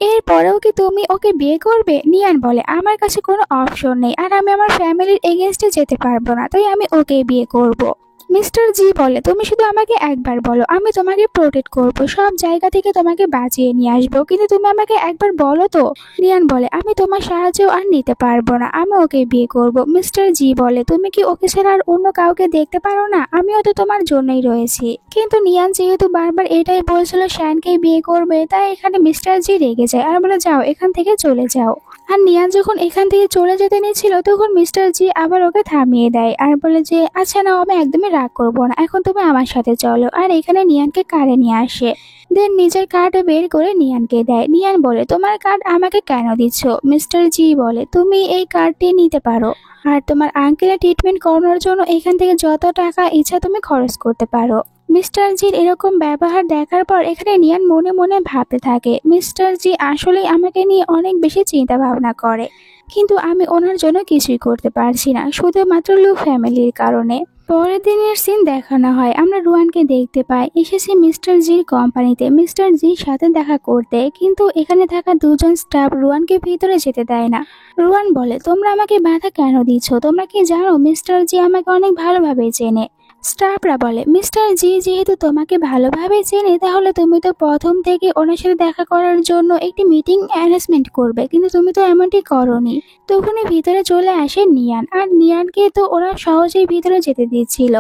এরপরেও কি তুমি ওকে বিয়ে করবে? নিয়ান বলে, আমার কাছে কোনো অপশন নেই আর আমি আমার ফ্যামিলির এগেনস্টে যেতে পারবো না, তাই আমি ওকে বিয়ে করব। মিস্টার জি বলে তুমি শুধু আমাকে একবার বলো, আমি তোমাকে প্রোটেক্ট করব, সব জায়গা থেকে তোমাকে বাঁচিয়ে নিয়ে আসবো, কিন্তু তুমি আমাকে একবার বলো তো। নিয়ান বলে আমি তোমার সাহায্য আর নিতে পারবো না, আমি ওকে বিয়ে করব। মিস্টার জি বলে তুমি কি ওকে ছাড়া আর অন্য কাউকে দেখতে পারো না? আমিও তো তোমার জন্যই রয়েছি। কিন্তু নিয়ান যেহেতু বারবার এটাই বলছিল শ্যানকেই বিয়ে করবে, তাই এখানে মিস্টার জি রেগে যায় আর বলে যাও এখান থেকে চলে যাও। আর নিয়ান যখন এখান থেকে চলে যেতে নিচ্ছিল তখন মিস্টার জি আবার ওকে থামিয়ে দেয় আর বলে যে আচ্ছা না, আমি একদমই রাগ করবো না, এখন তুমি আমার সাথে চলো। আর এখানে নিয়ানকে কারে নিয়ে আসে, দেন নিজের কার্ড বের করে নিয়ানকে দেয়। নিয়ান বলে তোমার কার্ড আমাকে কেন দিচ্ছ? মিস্টার জি বলে তুমি এই কার্ডটি নিতে পারো আর তোমার আঙ্কেলের ট্রিটমেন্ট করানোর জন্য এখান থেকে যত টাকা ইচ্ছা তুমি খরচ করতে পারো। মিস্টার জির এরকম ব্যবহার দেখার পর এখানে নিয়ান মনে মনে ভাবতে থাকে মিস্টার জি আসলেই আমাকে নিয়ে অনেক বেশি চিন্তা ভাবনা করে, কিন্তু আমি ওনার জন্য কিছুই করতে পারছি না, শুধুমাত্র লু ফ্যামিলির কারণে। পরের দিনের সিন দেখানো হয়, আমরা রুয়ানকে দেখতে পাই এসেছে মিস্টার জির কোম্পানিতে মিস্টার জির সাথে দেখা করতে, কিন্তু এখানে থাকা দুজন স্টাফ রুয়ানকে ভিতরে যেতে দেয় না। রুয়ান বলে তোমরা আমাকে বাধা কেন দিচ্ছ? তোমরা কি জানো মিস্টার জি আমাকে অনেক ভালোভাবে চেনে? স্টাফরা বলে মিস্টার জি যেহেতু তোমাকে ভালোভাবে চেনে তাহলে তুমি তো প্রথম থেকে ওনার সাথে দেখা করার জন্য একটি মিটিং অ্যারেঞ্জমেন্ট করবে, কিন্তু তুমি তো এমনটি করোনি। তখনই ভিতরে চলে আসে নিয়ান, আর নিয়ানকে তো ওরা সহজেই ভিতরে যেতে দিচ্ছিল।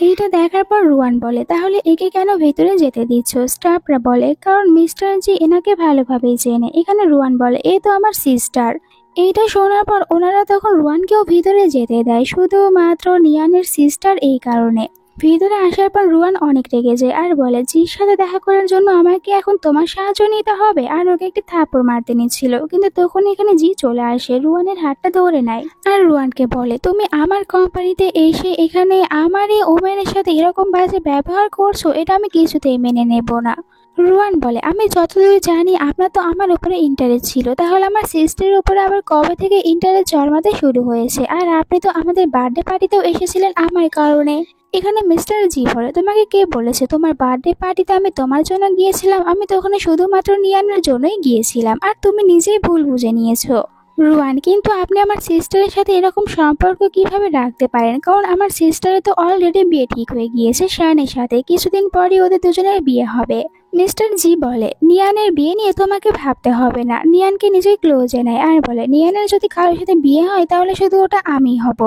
এইটা দেখার পর রুয়ান বলে তাহলে একে কেন ভিতরে যেতে দিচ্ছ? স্টাফরা বলে কারণ মিস্টার জি এনাকে ভালোভাবেই চেনে। এখানে রুয়ান বলে এ তো আমার সিস্টার। এইটা শোনার পর ওনারা তখন রুয়ানকেও ভিতরে যেতে দেয়, শুধুমাত্র নিয়ানের সিস্টার এই কারণে। ভিতরে আসার পর রুয়ান অনেক রেগে যায় আর বলে জির সাথে দেখা করার জন্য আমাকে এখন তোমার সাহায্য নিতে হবে, আর ওকে একটি থাপ্পড় মারতে নিচ্ছিল, কিন্তু তখন এখানে জি চলে আসে, রুয়ানের হাতটা ধরে নেয় আর রুয়ানকে বলে তুমি আমার কোম্পানিতে এসে এখানে আমার এই ওমেনের সাথে এরকম বাজে ব্যবহার করছো, এটা আমি কিছুতেই মেনে নেব না। রুয়ান বলে আমি যতদূর জানি আপনার তো আমার উপরে ইন্টারেস্ট ছিল, তাহলে আমার সিস্টারের উপরে আবার কবে থেকে ইন্টারেস্ট জন্মাতে শুরু হয়েছে? আর আপনি তো আমাদের বার্থডে পার্টিতেও এসেছিলেন আমার কারণে। এখানে মিস্টার জি বলে তোমাকে কে বলেছে তোমার বার্থডে পার্টিতে আমি তোমার জন্য গিয়েছিলাম? আমি তো ওখানে শুধুমাত্র নিয়ানের জন্যই গিয়েছিলাম, আর তুমি নিজেই ভুল বুঝে নিয়েছো। রুয়ান কিন্তু আপনি আমার সিস্টারের সাথে এরকম সম্পর্ক কিভাবে রাখতে পারেন? কারণ আমার সিস্টারের তো অলরেডি বিয়ে ঠিক হয়ে গিয়েছে শানের সাথে, কিছুদিন পরই ওদের দুজনের বিয়ে হবে। মিস্টার জি বলে নিয়ানের বিয়ে নিয়ে তোমাকে ভাবতে হবে না। নিয়ানকে নিজেই ক্লোজে নেয় আর বলে নিয়ানের যদি কারোর সাথে বিয়ে হয় তাহলে শুধু ওটা আমি হব।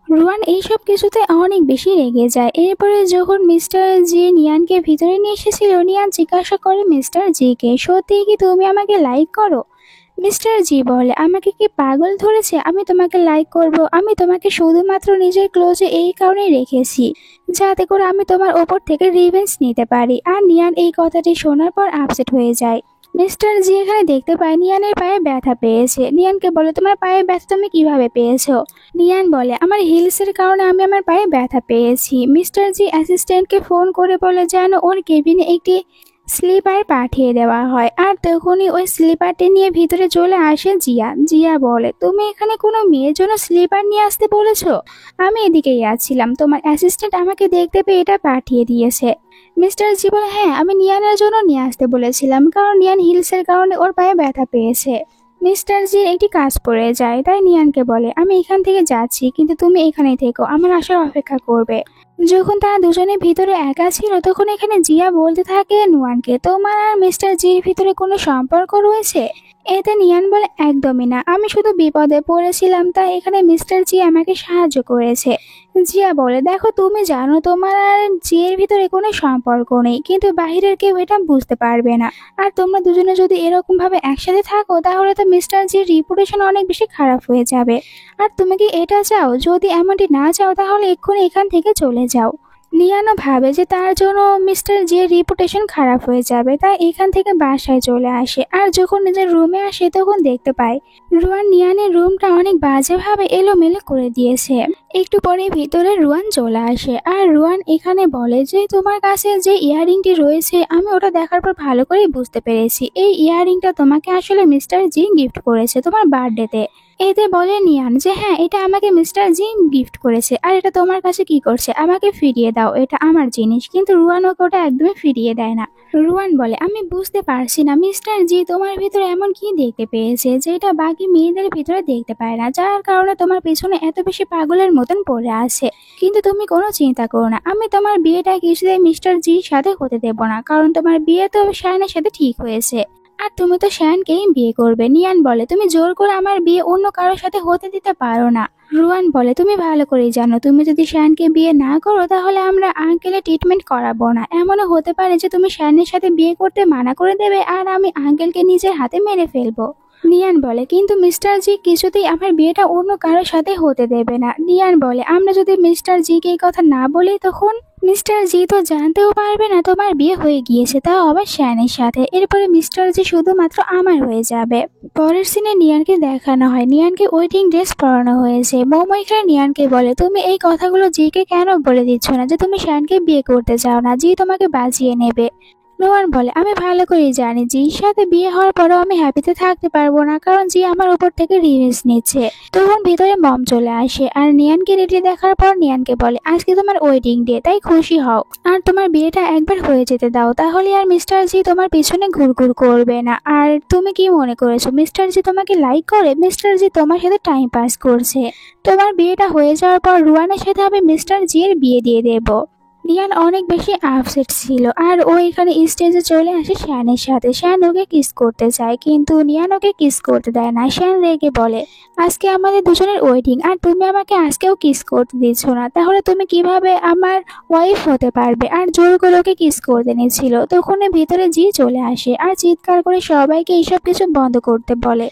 রুয়ান এইসব কিছুতে অনেক বেশি রেগে যায়। এরপরে যখন মিস্টার জি নিয়ানকে ভিতরে নিয়ে এসেছিল, নিয়ান জিজ্ঞাসা করে মিস্টার জিকে সত্যি কি তুমি আমাকে লাইক করো? মিস্টার জি বলে আমাকে কি পাগল ধরেছে আমি তোমাকে লাইক করব? আমি তোমাকে শুধুমাত্র নিজের ক্লোজে এই কারণেই রেখেছি যাতে করে আমি তোমার ওপর থেকে রিভেঞ্জ নিতে পারি। আর নিয়ান এই কথাটি শোনার পর আপসেট হয়ে যায়। মিস্টার জি এখানে দেখতে পায় নিয়ানের পায়ে ব্যথা পেয়েছে। নিয়ানকে বলে তোমার পায়ে ব্যথা তুমি কিভাবে পেয়েছো? নিয়ান বলে আমার হিলসের কারণে আমি আমার পায়ে ব্যথা পেয়েছি। মিস্টার জি অ্যাসিস্ট্যান্টকে ফোন করে বলে যেন ওর কেবিনে একটি স্লিপার পাঠিয়ে দেওয়া হয়, আর তখনই ওই স্লিপারটি নিয়ে ভিতরে চলে আসে জিয়া। জিয়া বলে তুমি এখানে কোনো মেয়ের জন্য স্লিপার নিয়ে আসতে বলেছো? আমি এদিকেই আসছিলাম, তোমার অ্যাসিস্ট্যান্ট আমাকে দেখতে পেয়ে এটা পাঠিয়ে দিয়েছে। মিস্টার জি বলে হ্যাঁ আমি নিয়ানের জন্য নিয়ে আসতে বলেছিলাম, কারণ নিয়ান হিলসের কারণে ওর পায়ে ব্যথা পেয়েছে। মিস্টার জি একটি কাজ পড়ে যায়, তাই নিয়ানকে বলে আমি এখান থেকে যাচ্ছি, কিন্তু তুমি এখানেই থেকো, আমার আসার অপেক্ষা করবে। যখন তারা দুজনে ভিতরে একা ছিল তখন এখানে জিয়া বলতে থাকে নুয়ানকে তোমার আর মিস্টার জির ভিতরে কোনো সম্পর্ক রয়েছে? এতে নিয়ান বলে একদমই না, আমি শুধু বিপদে পড়েছিলাম তাই এখানে মিস্টার জি আমাকে সাহায্য করেছে। জিয়া বলে দেখো তুমি জানো তোমার আর জিয়ের ভিতরে কোনো সম্পর্ক নেই, কিন্তু বাহিরের কেউ এটা বুঝতে পারবে না। আর তোমরা দুজনে যদি এরকম ভাবে একসাথে থাকো তাহলে তো মিস্টার জির রিপুটেশন অনেক বেশি খারাপ হয়ে যাবে। আর তুমি কি এটা চাও? যদি এমনটি না চাও তাহলে এক্ষুনি এখান থেকে চলে যাও। নিয়ানও ভাবে যে তার জন্য মিস্টার জির রিপুটেশন খারাপ হয়ে যাবে, তাই এখান থেকে বাসায় চলে আসে। আর যখন নিজের রুমে আসে তখন দেখতে পায় রুয়ান নিয়ানের রুমটা অনেক বাজেভাবে এলোমেলো করে দিয়েছে। একটু পরে ভিতরে রুয়ান চলে আসে আর রুয়ান এখানে বলে যে তোমার কাছে যে ইয়াররিংটি রয়েছে আমি ওটা দেখার পর ভালো করে বুঝতে পেরেছি এই ইয়াররিংটা তোমাকে আসলে মিস্টার জি গিফট করেছে তোমার বার্থডেতে। এতে বলে নিয়ান যে হ্যাঁ, এটা আমাকে মিস্টার জি গিফট করেছে, আর এটা তোমার কাছে কি করছে, আমাকে ফিরিয়ে দাও, এটা আমার জিনিস। কিন্তু রুয়ান ওকে ওটা একদমই ফিরিয়ে দেয় না। রুয়ান বলে আমি বুঝতে পারছি না মিস্টার জি তোমার ভিতরে এমন কি দেখতে পেয়েছে যেটা বাকি মেয়েদের ভিতরে দেখতে পায় না, যার কারণে তোমার পেছনে এত বেশি পাগলের মতন পড়ে আছে। কিন্তু তুমি কোনো চিন্তা করো না, আমি তোমার বিয়েটা কিছুতেই মিস্টার জির সাথে হতে দেব না, কারণ তোমার বিয়ে তো শায়ানের সাথে ঠিক হয়েছে, আর তুমি তো শ্যানকেই বিয়ে করবে। নিয়ান বলে তুমি জোর করে আমার বিয়ে অন্য কারোর সাথে হতে দিতে পারো না। রুয়ান বলে তুমি ভালো করেই জানো তুমি যদি শ্যানকে বিয়ে না করো তাহলে আমরা আঙ্কেলের ট্রিটমেন্ট করাবো না। এমনও হতে পারে যে তুমি শ্যানের সাথে বিয়ে করতে মানা করে দেবে আর আমি আঙ্কেলকে নিজের হাতে মেরে ফেলবো। নিয়ান বলে কিন্তু মিস্টার জি কিছুতেই আমার বিয়েটা অন্য কারোর সাথে হতে দেবে না। নিয়ান বলে আমরা যদি মিস্টার জিকে এই কথা না বলি তখন মিস্টার জি তো জানতেও পারবে না তোমার বিয়ে হয়ে গিয়েছে, তাও আবার শ্যানের সাথে। এরপরে মিস্টার জি শুধুমাত্র আমার হয়ে যাবে। পরের সিনে নিয়ানকে দেখানো হয় নিয়ানকে ওয়েডিং ড্রেস পরানো হয়েছে। মৌমিকা নিয়ানকে বলে তুমি এই কথাগুলো জিকে কেন বলে দিচ্ছ না যে তুমি শ্যানকে বিয়ে করতে চাও না, জি তোমাকে বাঁচিয়ে নেবে। নোয়ান বলে আমি ভালো করেই জানি জির সাথে বিয়ে হওয়ার পরেও আমি হ্যাপিতে থাকতে পারবো না, কারণ জি আমার উপর থেকে রিভেঞ্জ নিচ্ছে। তখন ভিতরে মম চলে আসে আর নিয়ানকে রেডি দেখার পর নিয়ানকে বলে আজকে তোমার ওয়েডিং ডে, তাই খুশি হও আর তোমার বিয়েটা একবার হয়ে যেতে দাও, তাহলে আর মিস্টার জি তোমার পিছনে ঘুরঘুর করবে না। আর তুমি কি মনে করেছো মিস্টার জি তোমাকে লাইক করে? মিস্টার জি তোমার সাথে টাইম পাস করছে। তোমার বিয়েটা হয়ে যাওয়ার পর রুয়ানের সাথে আমি মিস্টার জি এর বিয়ে দিয়ে দেবো। নিয়ান অনেক বেশি আপসেট ছিল আর ও এখানে স্টেজে চলে আসে শ্যানের সাথে। শ্যান ওকে কিস করতে চায় কিন্তু নিয়ান ওকে কিস করতে দেয় না। শ্যান রেগে বলে আজকে আমাদের দুজনের ওয়েডিং আর তুমি আমাকে আজকেও কিস করতে দিচ্ছ না, তাহলে তুমি কিভাবে আমার ওয়াইফ হতে পারবে? আর জোর করে ওকে কিস করতে নিচ্ছিল। তখন ভিতরে জি চলে আসে আর চিৎকার করে সবাইকে এইসব কিছু বন্ধ করতে বলে।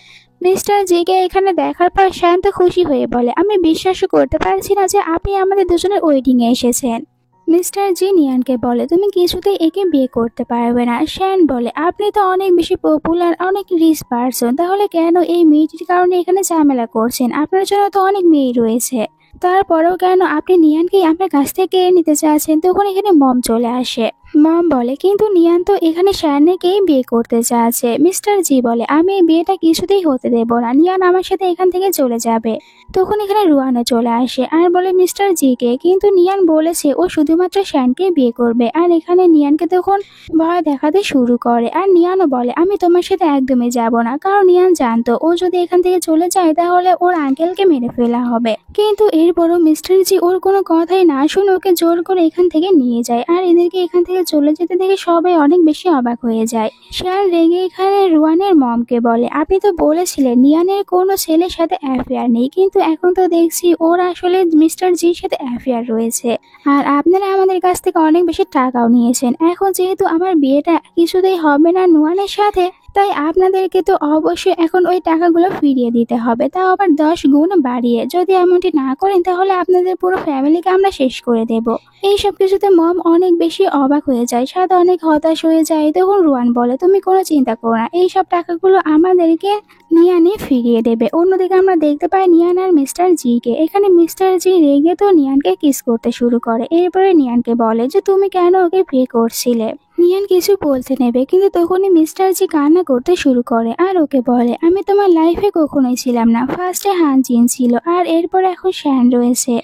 মিস্টার জিকে এখানে দেখার পর শ্যান তো খুশি হয়ে বলে আমি বিশ্বাসও করতে পারছি না যে আপনি আমাদের দুজনের ওয়েডিং এ এসেছেন। মিস্টার জি নিয়ানকে বলে তুমি কিছুতেই একে বিয়ে করতে পারবে না। শ্যান বলে আপনি তো অনেক বেশি পপুলার, অনেক রিচ পারসন, তাহলে কেন এই মেয়েটির কারণে এখানে ঝামেলা করছেন? আপনার জন্য তো অনেক মেয়ে রয়েছে, তারপরেও কেন আপনি নিয়ানকেই আপনার কাছ থেকে কেড়ে নিতে চাচ্ছেন? তখন এখানে মম চলে আসে। মম বলে কিন্তু নিয়ান তো এখানে শ্যানকেই বিয়ে করতে চাচ্ছে। মিস্টার জি বলে আমি এই বিয়েটা কিছুতেই হতে দেব না, নিয়ান আমার সাথে এখান থেকে চলে যাবে। তখন এখানে রুয়ানো চলে আসে আর বলে মিস্টার জিকে কিন্তু নিয়ান বলেছে ও শুধুমাত্র শ্যানকে বিয়ে করবে। আর এখানে নিয়ানকে তখন ভয় দেখাতে শুরু করে আর নিয়ানও বলে আমি তোমার সাথে একদমই যাব না, কারণ নিয়ান জানতো ও যদি এখান থেকে চলে যায় তাহলে ওর আঙ্কেলকে মেরে ফেলা হবে। কিন্তু এরপরও মিস্টার জি ওর কোনো কথাই না শুনে ওকে জোর করে এখান থেকে নিয়ে যায় আর এদেরকে এখান থেকে চলে যেতে দেখে সবাই অনেক বেশি অবাক হয়ে যায়। শ্যান রেগে এখানে রুয়ানের মমকে বলে আপনি তো বলেছিলেন নিয়ানের কোনো ছেলের সাথে অ্যাফেয়ার নেই, কিন্তু এখন তো দেখছি ওর আসলে মিস্টার জির সাথে অ্যাফেয়ার রয়েছে, আর আপনারা আমাদের কাছ থেকে অনেক বেশি টাকাও নিয়েছেন। এখন যেহেতু আমার বিয়েটা কিছুতেই হবে না নুয়ানের সাথে, তাই আপনাদেরকে তো অবশ্যই এখন ওই টাকাগুলো ফিরিয়ে দিতে হবে, তাও আবার 10 গুণ বাড়িয়ে। যদি এমনটি না করেন তাহলে আপনাদের পুরো ফ্যামিলিকে আমরা শেষ করে দেব। এইসব কিছুতে মম অনেক বেশি অবাক হয়ে যায়, সাথে অনেক হতাশ হয়ে যায়। তখন রুয়ান বলে তুমি কোনো চিন্তা করো না, এইসব টাকাগুলো আমাদেরকে নিয়ানে ফিরিয়ে দেবে। অন্যদিকে আমরা দেখতে পাই নিয়ান আর মিস্টার জিকে। এখানে মিস্টার জি রেগে তো নিয়ানকে কিস করতে শুরু করে। এরপরে নিয়ানকে বলে যে তুমি কেন ওকে বিয়ে করছিলে। নিয়ান কিছু বলতে নেবে কিন্তু তখনই মিস্টার জি কান্না করতে শুরু করে আর ওকে বলে আমি তোমার লাইফে কখনোই ছিলাম না, ফার্স্টে হানজিন ছিল আর এরপর এখন শ্যান রয়েছে,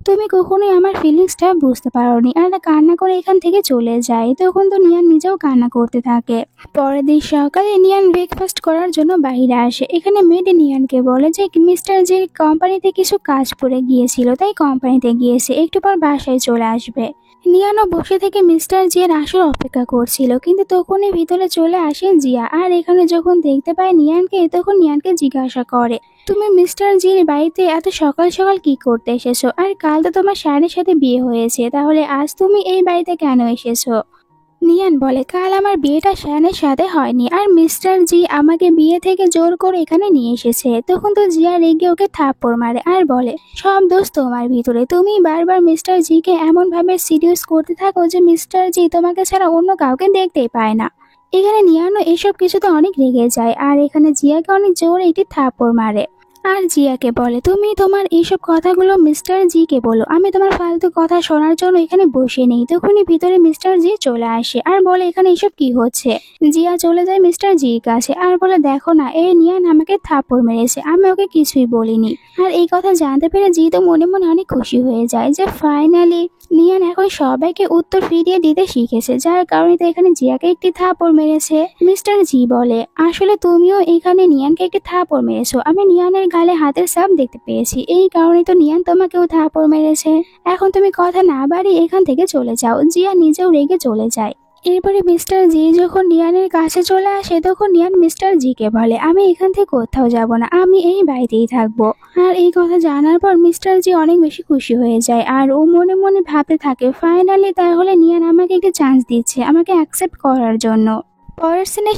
তুমি কখনোই আমার ফিলিংসটা বুঝতে পারোনি। আর কান্না করে এখান থেকে চলে যায়। তখন তো নিয়ান নিজেও কান্না করতে থাকে। পরের দিন সকালে নিয়ান ব্রেকফাস্ট করার জন্য বাইরে আসে। এখানে মেয়েটি নিয়ানকে বলে যে মিস্টার জি কোম্পানিতে কিছু কাজ পড়ে গিয়েছিল, তাই কোম্পানিতে গিয়েছে, একটু পর বাসায় চলে আসবে। নিয়ানও বসে থেকে মিস্টার জি এর আসার অপেক্ষা করছিল, কিন্তু তখনই ভিতরে চলে আসে জিয়া। আর এখানে যখন দেখতে পায় নিয়ানকে তখন নিয়ানকে জিজ্ঞাসা করে তুমি মিস্টার জির বাড়িতে এত সকাল সকাল কি করতে এসেছো? আর কাল তো তোমার শ্যানের সাথে বিয়ে হয়েছে, তাহলে আজ তুমি এই বাড়িতে কেন এসেছো? নিয়ান বলে কাল আমার বিয়েটা শ্যানের সাথে হয়নি আর মিস্টার জি আমাকে বিয়ে থেকে জোর করে এখানে নিয়ে এসেছে। তখন তো জিয়া রেগে ওকে থাপ্পড় মারে আর বলে সব দোষ তোমার ভিতরে, তুমি বারবার মিস্টার জিকে এমন ভাবে সিরিয়াস করতে থাকো যে মিস্টার জি তোমাকে ছাড়া অন্য কাউকে দেখতেই পায় না। এখানে নিয়ানও এসব কিছুতে অনেক রেগে যায় আর এখানে জিয়াকে অনেক জোরে একটি থাপ্পড় মারে। আর জিয়াকে বলে, তুমি তোমার এইসব কথাগুলো মিস্টার জিকে বলো, আমি তোমার ফালতু কথা শোনার জন্য এখানে বসে নেই। তখনই ভিতরে মিস্টার জি চলে আসে আর বলে, এখানে এইসব কি হচ্ছে? জিয়া চলে যায় মিস্টার জির কাছে আর বলে, দেখো না, এই নিয়ান আমাকে থাপ্পড় মেরেছে, আমি ওকে কিছুই বলিনি। আর এই কথা জানতে পেরে জি তো মনে মনে অনেক খুশি হয়ে যায় যে ফাইনালি নিয়ান এখন সবাইকে উত্তর ফিরিয়ে দিতে শিখেছে, যার কারণে তো এখানে জিয়াকে একটি থাপ্পড় মেরেছে। মিস্টার জি বলে, আসলে তুমিও এখানে নিয়ানকে একটি থাপ্পড় মেরেছো, আমি নিয়ানের গালে হাতের ছাপ দেখতে পেয়েছি, এই কারণে তো নিয়ান তোমাকেও থাপ্পড় মেরেছে। এখন তুমি কথা না বাড়িয়ে এখান থেকে চলে যাও। জিয়া নিজেও রেগে চলে যায়। এরপরে মিস্টার জি যখন নিয়ানের কাছে চলে আসে তখন নিয়ান মিস্টার জিকে বলে, আমি এখান থেকে কোথাও যাব না, আমি এই বাড়িতেই থাকবো। আর এই কথা জানার পর মিস্টার জি অনেক বেশি খুশি হয়ে যায় আর ও মনে মনে ভাবতে থাকে, ফাইনালি তাহলে নিয়ান আমাকে একটা চান্স দিচ্ছে আমাকে অ্যাকসেপ্ট করার জন্য। পরের সিনে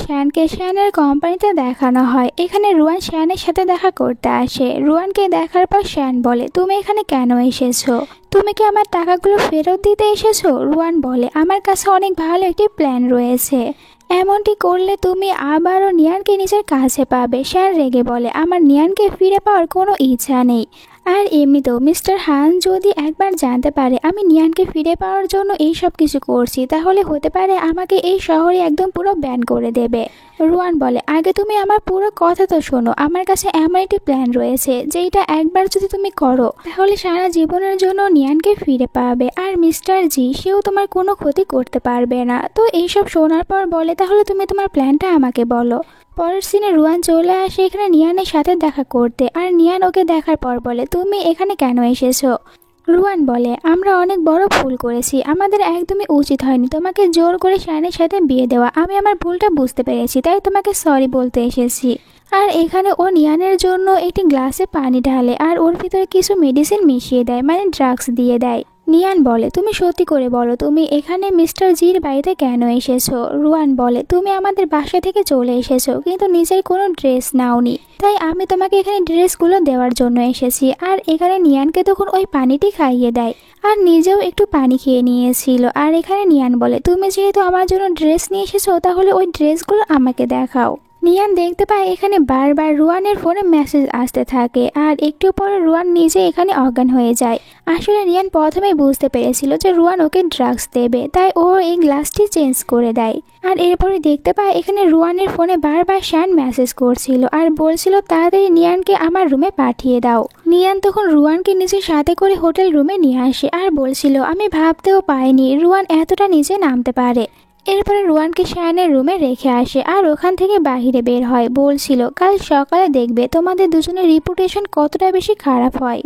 শ্যানের কোম্পানিতে দেখানো হয়। এখানে রুয়ান শ্যানের সাথে দেখা করতে আসে। রুয়ানকে দেখার পর শ্যান বলে, তুমি এখানে কেন এসেছো? তুমি কি আমার টাকাগুলো ফেরত দিতে এসেছো? রুয়ান বলে, আমার কাছে অনেক ভালো একটি প্ল্যান রয়েছে, এমনটি করলে তুমি আবারও নিয়ানকে নিজের কাছে পাবে। শ্যান রেগে বলে, আমার নিয়ানকে ফিরে পাওয়ার কোনো ইচ্ছা নেই। আর এমনিতেও মিস্টার হান যদি একবার জানতে পারে আমি নিয়ানকে ফিরে পাওয়ার জন্য এই সব কিছু করছি, তাহলে হতে পারে আমাকে এই শহরে একদম পুরো ব্যান করে দেবে। রুয়ান বলে, আগে তুমি আমার পুরো কথা তো শোনো, আমার কাছে এমন একটি প্ল্যান রয়েছে যেটা একবার যদি তুমি করো তাহলে সারা জীবনের জন্য নিয়ানকে ফিরে পাবে, আর মিস্টার জি সেও তোমার কোনো ক্ষতি করতে পারবে না। তো এইসব শোনার পর বলে, তাহলে তুমি তোমার প্ল্যানটা আমাকে বলো। পরের সিনে রুয়ান চলে আসে এখানে নিয়ানের সাথে দেখা করতে, আর নিয়ান ওকে দেখার পর বলে, তুমি এখানে কেন এসেছো? রুয়ান বলে, আমরা অনেক বড় ভুল করেছি, আমাদের একদমই উচিত হয়নি তোমাকে জোর করে শ্যানের সাথে বিয়ে দেওয়া, আমি আমার ভুলটা বুঝতে পেরেছি, তাই তোমাকে সরি বলতে এসেছি। আর এখানে ও নিয়ানের জন্য একটি গ্লাসে পানি ঢালে আর ওর ভিতরে কিছু মেডিসিন মিশিয়ে দেয়, মানে ড্রাগস দিয়ে দেয়। নিয়ান বলে, তুমি সত্যি করে বলো তুমি এখানে মিস্টার জির বাড়িতে কেন এসেছো? রুয়ান বলে, তুমি আমাদের বাসা থেকে চলে এসেছো কিন্তু নিজের কোনো ড্রেস নাওনি, তাই আমি তোমাকে এখানে ড্রেসগুলো দেওয়ার জন্য এসেছি। আর এখানে নিয়ানকে তখন ওই পানিটি খাইয়ে দেয় আর নিজেও একটু পানি খেয়ে নিয়েছিল। আর এখানে নিয়ান বলে, তুমি যেহেতু আমার জন্য ড্রেস নিয়ে এসেছো তাহলে ওই ড্রেসগুলো আমাকে দেখাও। নিয়ান দেখতে পায় এখানে বারবার রুয়ানের ফোনে মেসেজ আসতে থাকে আর একটু পরে রুয়ান নিজে এখানে অজ্ঞান হয়ে যায়। আসলে নিয়ান প্রথমে বুঝতে পেরেছিল যে রুয়ান ওকে ড্রাগস দেবে, তাই ও এই গ্লাসটি চেঞ্জ করে দেয়। আর এরপরে দেখতে পায় এখানে রুয়ানের ফোনে বারবার শ্যান মেসেজ করছিল আর বলছিল তাড়াতাড়ি নিয়ানকে আমার রুমে পাঠিয়ে দাও। নিয়ান তখন রুয়ানকে নিজের সাথে করে হোটেল রুমে নিয়ে আসে আর বলছিল, আমি ভাবতেও পাইনি রুয়ান এতটা নিচে নামতে পারে। এরপরে রুয়ানকে শ্যানের রুমে রেখে আসে আর ওখান থেকে বাহিরে বের হয়, বলছিল কাল সকালে দেখবে তোমাদের দুজনের রিপুটেশন কতটা বেশি খারাপ হয়।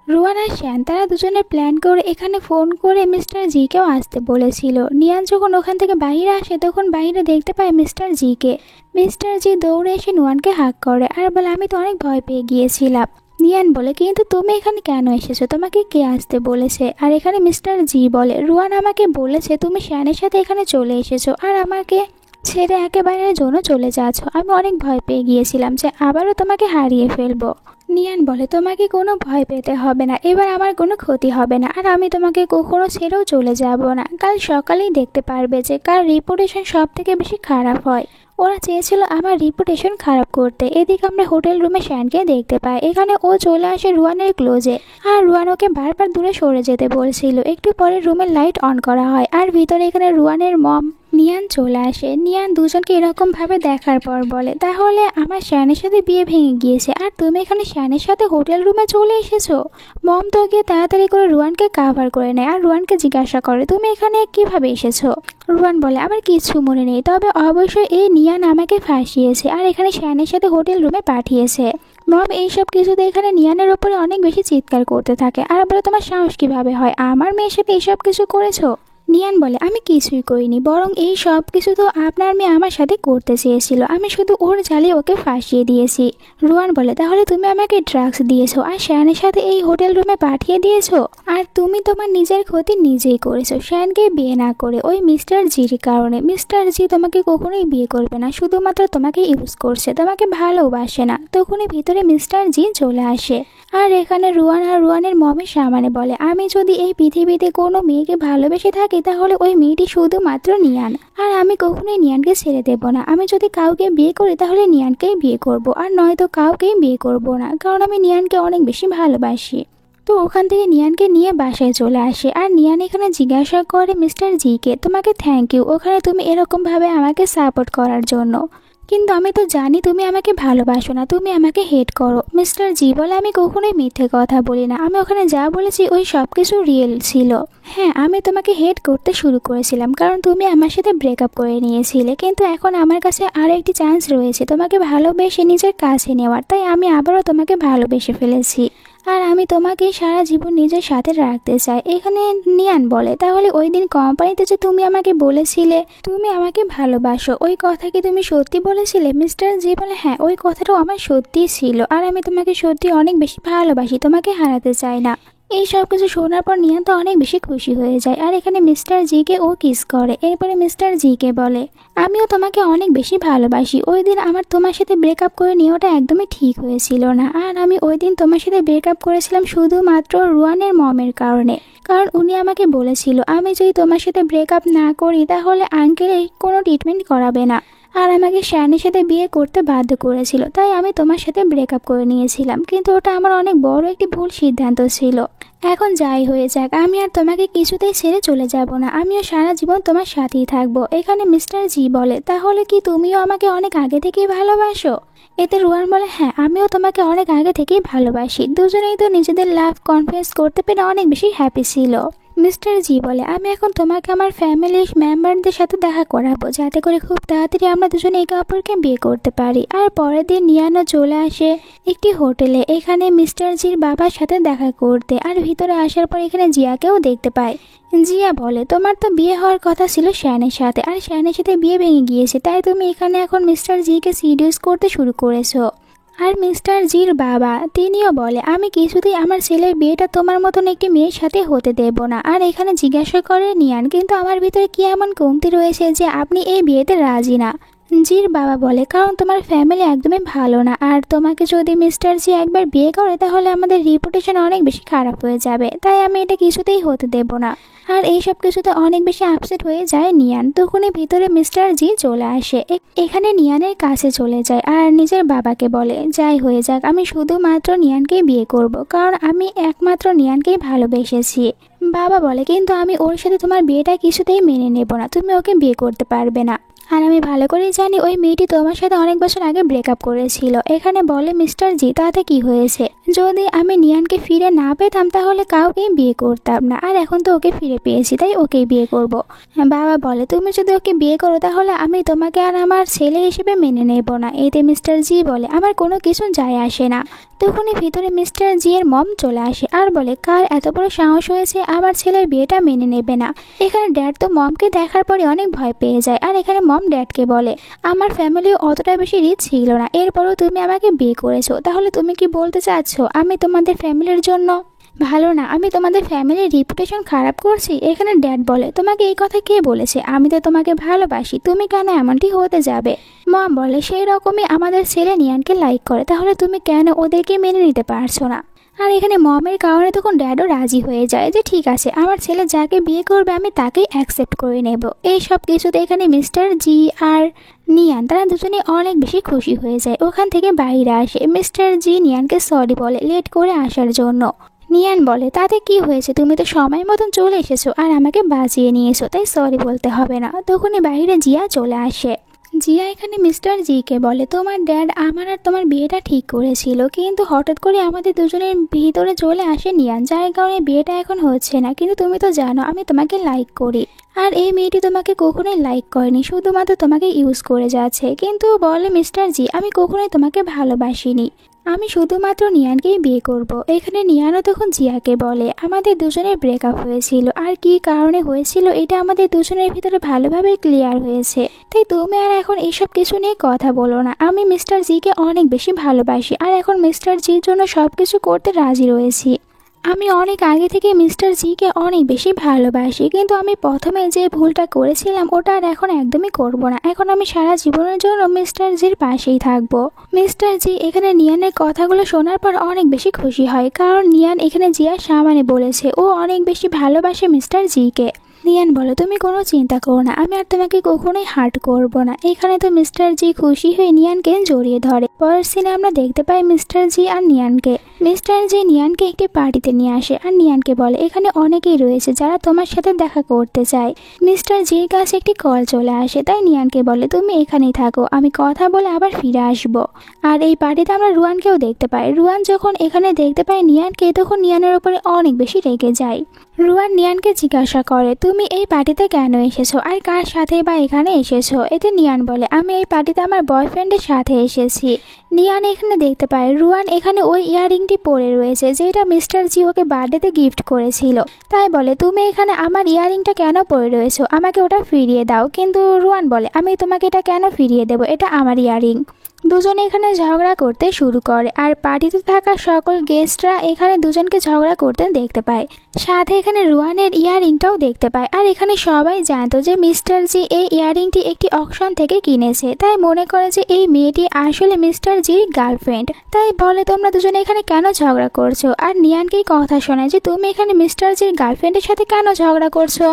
রুয়ান আর শ্যান তারা দুজনে প্ল্যান করে এখানে ফোন করে মিস্টার জিকেও আসতে বলেছিল। নিয়ান যখন ওখান থেকে বাইরে আসে তখন বাইরে দেখতে পায় মিস্টার জিকে। মিস্টার জি দৌড়ে এসে নুয়ানকে হাক করে আর বলে, আমি তো অনেক ভয় পেয়ে গিয়েছিলাম। নিয়ান বলে, কিন্তু তুমি এখানে কেন এসেছো, তোমাকে কে আসতে বলেছে? আর এখানে মিস্টার জি বলে, রুয়ান আমাকে বলেছে তুমি শ্যানের সাথে এখানে চলে এসেছো আর আমাকে ছেড়ে একেবারের জন্য চলে যাচ্ছ, আমি অনেক ভয় পেয়ে গিয়েছিলাম যে আবারও তোমাকে হারিয়ে ফেলবো। নিয়ান বলে, তোমাকে কোনো ভয় পেতে হবে না, এবার আমার কোনো ক্ষতি হবে না আর আমি তোমাকে কখনো ছেড়েও চলে যাব না। কাল সকালেই দেখতে পারবে যে কার রিপুটেশন সব থেকে বেশি খারাপ হয়। ওরা চেয়েছিল আমার রিপুটেশন খারাপ করতে। এদিকে আমরা হোটেল রুমে শ্যানকে দেখতে পাই, এখানে ও চলে আসে রুয়ানের ক্লোজে আর রুয়ান ওকে বারবার দূরে সরে যেতে বলছিল। একটু পরে রুমের লাইট অন করা হয় আর ভিতরে এখানে রুয়ানের মম নিয়ান চলে আসে। নিয়ান দুজনকে এরকম ভাবে দেখার পর বলে, তাহলে আমার শ্যানের সাথে বিয়ে ভেঙে গিয়েছে আর তুমি এখানে শ্যানের সাথে হোটেল রুমে চলে এসেছো। মম তো গিয়ে তাড়াতাড়ি করে রুয়ানকে কাভার করে নেয় আর রুয়ানকে জিজ্ঞাসা করে, তুমি এখানে কিভাবে এসেছো? রুয়ান বলে, আমার কিছু মনে নেই, তবে অবশ্যই এই নিয়ান আমাকে ফাঁসিয়েছে আর এখানে শ্যানের সাথে হোটেল রুমে পাঠিয়েছে। মম এইসব কিছুতে এখানে নিয়ানের ওপরে অনেক বেশি চিৎকার করতে থাকে আর বলে, তোমার সাহস কিভাবে হয় আমার মেয়ের সাথে এইসব কিছু করেছো? নিয়ান বলে, আমি কিছুই করিনি, বরং এই সব কিছু তো আপনার মেয়ে আমার সাথে করতে চেয়েছিল, আমি শুধু ওর জালে ওকে ফাঁসিয়ে দিয়েছি। রুয়ান বলে, তাহলে তুমি আমাকে ড্রাগস দিয়েছো আর শ্যানের সাথে এই হোটেল রুমে পাঠিয়ে দিয়েছো, আর তুমি তোমার নিজের ক্ষতি নিজেই করেছো শ্যানকে বিয়ে না করে ওই মিস্টার জির কারণে। মিস্টার জি তোমাকে কখনোই বিয়ে করবে না, শুধুমাত্র তোমাকে ইউজ করছে, তোমাকে ভালোবাসে না। তখনই ভিতরে মিস্টার জি চলে আসে আর এখানে রুয়ান আর রুয়ানের মমের সামনে বলে, আমি যদি এই পৃথিবীতে কোনো মেয়েকে ভালোবেসে থাকি তাহলে ওই মেয়েটি শুধুমাত্র নিয়ান, আর আমি কখনোই নিয়ানকে ছেড়ে দেব না। আমি যদি কাউকে বিয়ে করি তাহলে নিয়ানকেই বিয়ে করব, আর নয়তো কাউকেই বিয়ে করব না, কারণ আমি নিয়ানকে অনেক বেশি ভালোবাসি। তো ওখান থেকে নিয়ানকে নিয়ে বাসায় চলে আসে। আর নিয়ান এখানে জিজ্ঞাসা করে মিস্টার জিকে, তোমাকে থ্যাংক ইউ ওখানে তুমি এরকমভাবে আমাকে সাপোর্ট করার জন্য, কিন্তু আমি তো জানি তুমি আমাকে ভালোবাসো না, তুমি আমাকে হেট করো। মিস্টার জি বলে, আমি কখনোই মিথ্যে কথা বলি না, আমি ওখানে যা বলেছি ওই সব কিছু রিয়েল ছিল। হ্যাঁ, আমি তোমাকে হেট করতে শুরু করেছিলাম কারণ তুমি আমার সাথে ব্রেকআপ করে নিয়েছিলে, কিন্তু এখন আমার কাছে আরও একটি চান্স রয়েছে তোমাকে ভালোবেসে নিজের কাছে নেওয়ার, তাই আমি আবারও তোমাকে ভালোবেসে ফেলেছি, আর আমি তোমাকে সারা জীবন নিজের সাথে রাখতে চাই। এখানে নিয়ান বলে, তাহলে ওই দিন কোম্পানিতে যে তুমি আমাকে বলেছিলে তুমি আমাকে ভালোবাসো, ওই কথা কি তুমি সত্যি বলেছিলে? মিস্টার জি বলে, হ্যাঁ ওই কথাটাও আমার সত্যিই ছিল, আর আমি তোমাকে সত্যি অনেক বেশি ভালোবাসি, তোমাকে হারাতে চাই না। এই সব কিছু শোনার পর নিয়ান তো অনেক বেশি খুশি হয়ে যায়, আর এখানে মিস্টার জিকে ও কিস করে। এরপরে মিস্টার জিকে বলে, আমিও তোমাকে অনেক বেশি ভালোবাসি, ওই দিন আমার তোমার সাথে ব্রেকআপ করে নেওয়াটা একদমই ঠিক হয়েছিল না, আর আমি ওই দিন তোমার সাথে ব্রেকআপ করেছিলাম শুধুমাত্র রুয়ানের মমের কারণে, কারণ উনি আমাকে বলেছিল আমি যদি তোমার সাথে ব্রেকআপ না করি তাহলে আঙ্কেল কোনো ট্রিটমেন্ট করাবে না, আর আমাকে শ্যানের সাথে বিয়ে করতে বাধ্য করেছিল, তাই আমি তোমার সাথে ব্রেকআপ করে নিয়েছিলাম, কিন্তু ওটা আমার অনেক বড় একটি ভুল সিদ্ধান্ত ছিল। এখন যাই হয়ে যাক, আমি আর তোমাকে কিছুতেই ছেড়ে চলে যাব না, আমিও সারা জীবন তোমার সাথেই থাকবো। এখানে মিস্টার জি বলে, তাহলে কি তুমিও আমাকে অনেক আগে থেকেই ভালোবাসো? এতে রুয়ান বলে, হ্যাঁ আমিও তোমাকে অনেক আগে থেকেই ভালোবাসি। দুজনেই তো নিজেদের লাভ কনফেস করতে পেরে অনেক বেশি হ্যাপি ছিল। মিস্টার জি বলে, আমি এখন তোমাকে আমার ফ্যামিলির মেম্বারদের সাথে দেখা করাবো, যাতে করে খুব তাড়াতাড়ি আমরা দুজনে একে অপরকে বিয়ে করতে পারি। আর পরের দিন নিয়ানো চলে আসে একটি হোটেলে, এখানে মিস্টার জির বাবার সাথে দেখা করতে, আর ভিতরে আসার পর এখানে জিয়াকেও দেখতে পায়। জিয়া বলে, তোমার তো বিয়ে হওয়ার কথা ছিল শ্যানের সাথে, আর শ্যানের সাথে বিয়ে ভেঙে গিয়েছে, তাই তুমি এখানে এখন মিস্টার জিকে সিরিয়াস করতে শুরু করেছো। আর মিস্টার জির বাবা তিনিও বলে, আমি কিছুতেই আমার ছেলের বিয়েটা তোমার মতন একটি মেয়ের সাথে হতে দেব না। আর এখানে জিজ্ঞাসা করে নিয়ান, কিন্তু আমার ভিতরে কি এমন কমতি রয়েছে যে আপনি এই বিয়েতে রাজি না? জির বাবা বলে, কারণ তোমার ফ্যামিলি একদমই ভালো না, আর তোমাকে যদি মিস্টার জি একবার বিয়ে করে তাহলে আমাদের রিপুটেশন অনেক বেশি খারাপ হয়ে যাবে, তাই আমি এটা কিছুতেই হতে দেব না। আর এইসব কিছুতে অনেক বেশি আপসেট হয়ে যায় নিয়ান। তখনই ভিতরে মিস্টার জি চলে আসে, এখানে নিয়ানের কাছে চলে যায় আর নিজের বাবাকে বলে, যাই হয়ে যাক আমি শুধুমাত্র নিয়ানকেই বিয়ে করব, কারণ আমি একমাত্র নিয়ানকেই ভালোবেসেছি। বাবা বলে, কিন্তু আমি ওর সাথে তোমার বিয়েটা কিছুতেই মেনে নেব না, তুমি ওকে বিয়ে করতে পারবে না, আর আমি ভালো করেই জানি ওই মেয়েটি তোমার সাথে অনেক বছর আগে ব্রেকআপ করেছিল। এখানে বলে মিস্টার জি, তাতে কি হয়েছে? যদি আমি নিয়ানকে ফিরে না পেতাম তাহলে কাউকেই বিয়ে করতাম না, আর এখন তো ওকে ফিরে পেয়েছি তাই ওকেই বিয়ে করব। বাবা বলে, তুমি যদি ওকে বিয়ে করো তাহলে আমি তোমাকে আর আমার ছেলে হিসেবে মেনে নেব না। এতে মিস্টার জি বলে, আমার কোনো কিছু যায় আসে না। তখনই ভিতরে মিস্টার জি এর মম চলে আসে আর বলে, কার এত বড় সাহস হয়েছে আমার ছেলের বিয়েটা মেনে নেবে না? এখানে ড্যাড তো মমকে দেখার পরে অনেক ভয় পেয়ে যায়, আর এখানে মম ড্যাডকে বলে, আমার ফ্যামিলি অতটা বেশি রিচ ছিল না, এরপরও তুমি আমাকে বিয়ে করেছো, তাহলে তুমি কি বলতে চাচ্ছ আমি তোমাদের ফ্যামিলির জন্য ভালো না, আমি তোমাদের ফ্যামিলির রিপুটেশন খারাপ করছি? এখানে ড্যাড বলে, তোমাকে এই কথা কে বলেছে? আমি তো তোমাকে ভালোবাসি, তুমি কেন এমনটি হতে যাবে? মম বলে, সেই রকমই আমাদের ছেলে নিয়ানকে লাইক করে, তাহলে তুমি কেন ওদেরকে মেনে নিতে পারছো না? আর এখানে মমের কারণে তখন ড্যাডও রাজি হয়ে যায় যে ঠিক আছে, আমার ছেলে যাকে বিয়ে করবে আমি তাকেই অ্যাকসেপ্ট করে নেব। এই সব কিছুতে এখানে মিস্টার জি আর নিয়ান তারা দুজনে অনেক বেশি খুশি হয়ে যায়। ওখান থেকে বাইরে আসে, মিস্টার জি নিয়ানকে সরি বলে লেট করে আসার জন্য। নিয়ান বলে, তাতে কি হয়েছে, তুমি তো সময় মতন চলে এসেছো আর আমাকে বাঁচিয়ে নিয়েছো, তাই সরি বলতে হবে না। তখনই বাইরে জিয়া চলে আসে। জিয়া এখানে মিস্টার জিকে বলে, তোমার ড্যাড আমার আর তোমার বিয়েটা ঠিক করেছিল, কিন্তু হঠাৎ করে আমাদের দুজনের ভিতরে চলে আসে নিয়ান, যার কারণে বিয়েটা এখন হচ্ছে না। কিন্তু তুমি তো জানো আমি তোমাকে লাইক করি, আর এই মেয়েটি তোমাকে কখনোই লাইক করেনি, শুধুমাত্র তোমাকে ইউজ করে যাচ্ছে। কিন্তু বলে মিস্টার জি, আমি কখনোই তোমাকে ভালোবাসিনি, আমি শুধুমাত্র নিয়ানকেই বিয়ে করব। এখানে নিয়ানও তখন জিয়াকে বলে, আমাদের দুজনের ব্রেকআপ হয়েছিল, আর কি কারণে হয়েছিল এটা আমাদের দুজনের ভিতরে ভালোভাবে ক্লিয়ার হয়েছে, তাই তুমি আর এখন এইসব কিছু নিয়ে কথা বলো না। আমি মিস্টার জিকে অনেক বেশি ভালোবাসি, আর এখন মিস্টার জির জন্য সব কিছু করতে রাজি রয়েছি। আমি অনেক আগে থেকে মিস্টার জিকে অনেক বেশি ভালোবাসি, কিন্তু আমি প্রথমে যে ভুলটা করেছিলাম ওটা আর এখন একদমই করব না। এখন আমি সারা জীবনের জন্য মিস্টার জির পাশেই থাকবো। মিস্টার জি এখানে নিয়ানের কথাগুলো শোনার পর অনেক বেশি খুশি হয়, কারণ নিয়ান এখানে জিয়ার সামনে বলেছে ও অনেক বেশি ভালোবাসে মিস্টার জিকে। নিয়ান বলো, তুমি কোনো চিন্তা করো না, আমি আর তোমাকে কখনোই হার্ট করব না। এখানে তো মিস্টার জি খুশি হয়ে নিয়ানকে জড়িয়ে ধরে। পরের সিনে আমরা দেখতে পাই মিস্টার জি আর নিয়ানকে। মিস্টার জি নিয়ানকে একটি পার্টিতে নিয়ে আসে আর নিয়ানকে বলে এখানে অনেকেই রয়েছে যারা তোমার সাথে দেখা করতে চায়। মিস্টার জির কাছে একটি কল চলে আসে, তাই নিয়ানকে বলে তুমি এখানেই থাকো, আমি কথা বলে আবার ফিরে আসবো। আর এই পার্টিতে আমরা রুয়ানকেও দেখতে পাই। রুয়ান যখন এখানে দেখতে পায় নিয়ানকে, তখন নিয়ানের উপরে অনেক বেশি রেগে যায়। রুয়ান নিয়ানকে জিজ্ঞাসা করে তুমি এই পার্টিতে কেন এসেছো আর কার সাথে বা এখানে এসেছো। এতে নিয়ান বলে আমি এই পার্টিতে আমার বয়ফ্রেন্ডের সাথে এসেছি। নিয়ান এখানে দেখতে পায় রুয়ান এখানে ওই ইয়াররিংটি পরে রয়েছে যেটা মিস্টার জি ওকে বার্থডেতে গিফট করেছিল। তাই বলে তুমি এখানে আমার ইয়াররিংটা কেন পরে রয়েছো, আমাকে ওটা ফিরিয়ে দাও। কিন্তু রুয়ান বলে আমি তোমাকে এটা কেন ফিরিয়ে দেবো, এটা আমার ইয়াররিং। দুজনে এখানে ঝগড়া করতে শুরু করে আর পার্টিতে থাকা সকল গেস্টরা এখানে দুজনকে ঝগড়া করতে দেখতে পায়। সাথে এখানে রুয়ানের ইয়াররিংটাও দেখতে পায়। আর এখানে সবাই জানতো যে মিস্টার জি এই ইয়াররিংটি একটি অকশন থেকে কিনেছে, তাই মনে করে যে এই মেয়েটি আসলে মিস্টার জির গার্লফ্রেন্ড। তাই বলে তোমরা দুজনে এখানে কেন ঝগড়া করছো। আর নিয়ানকেই কথা শোনায় যে তুমি এখানে মিস্টার জির গার্লফ্রেন্ডের সাথে কেন ঝগড়া করছো।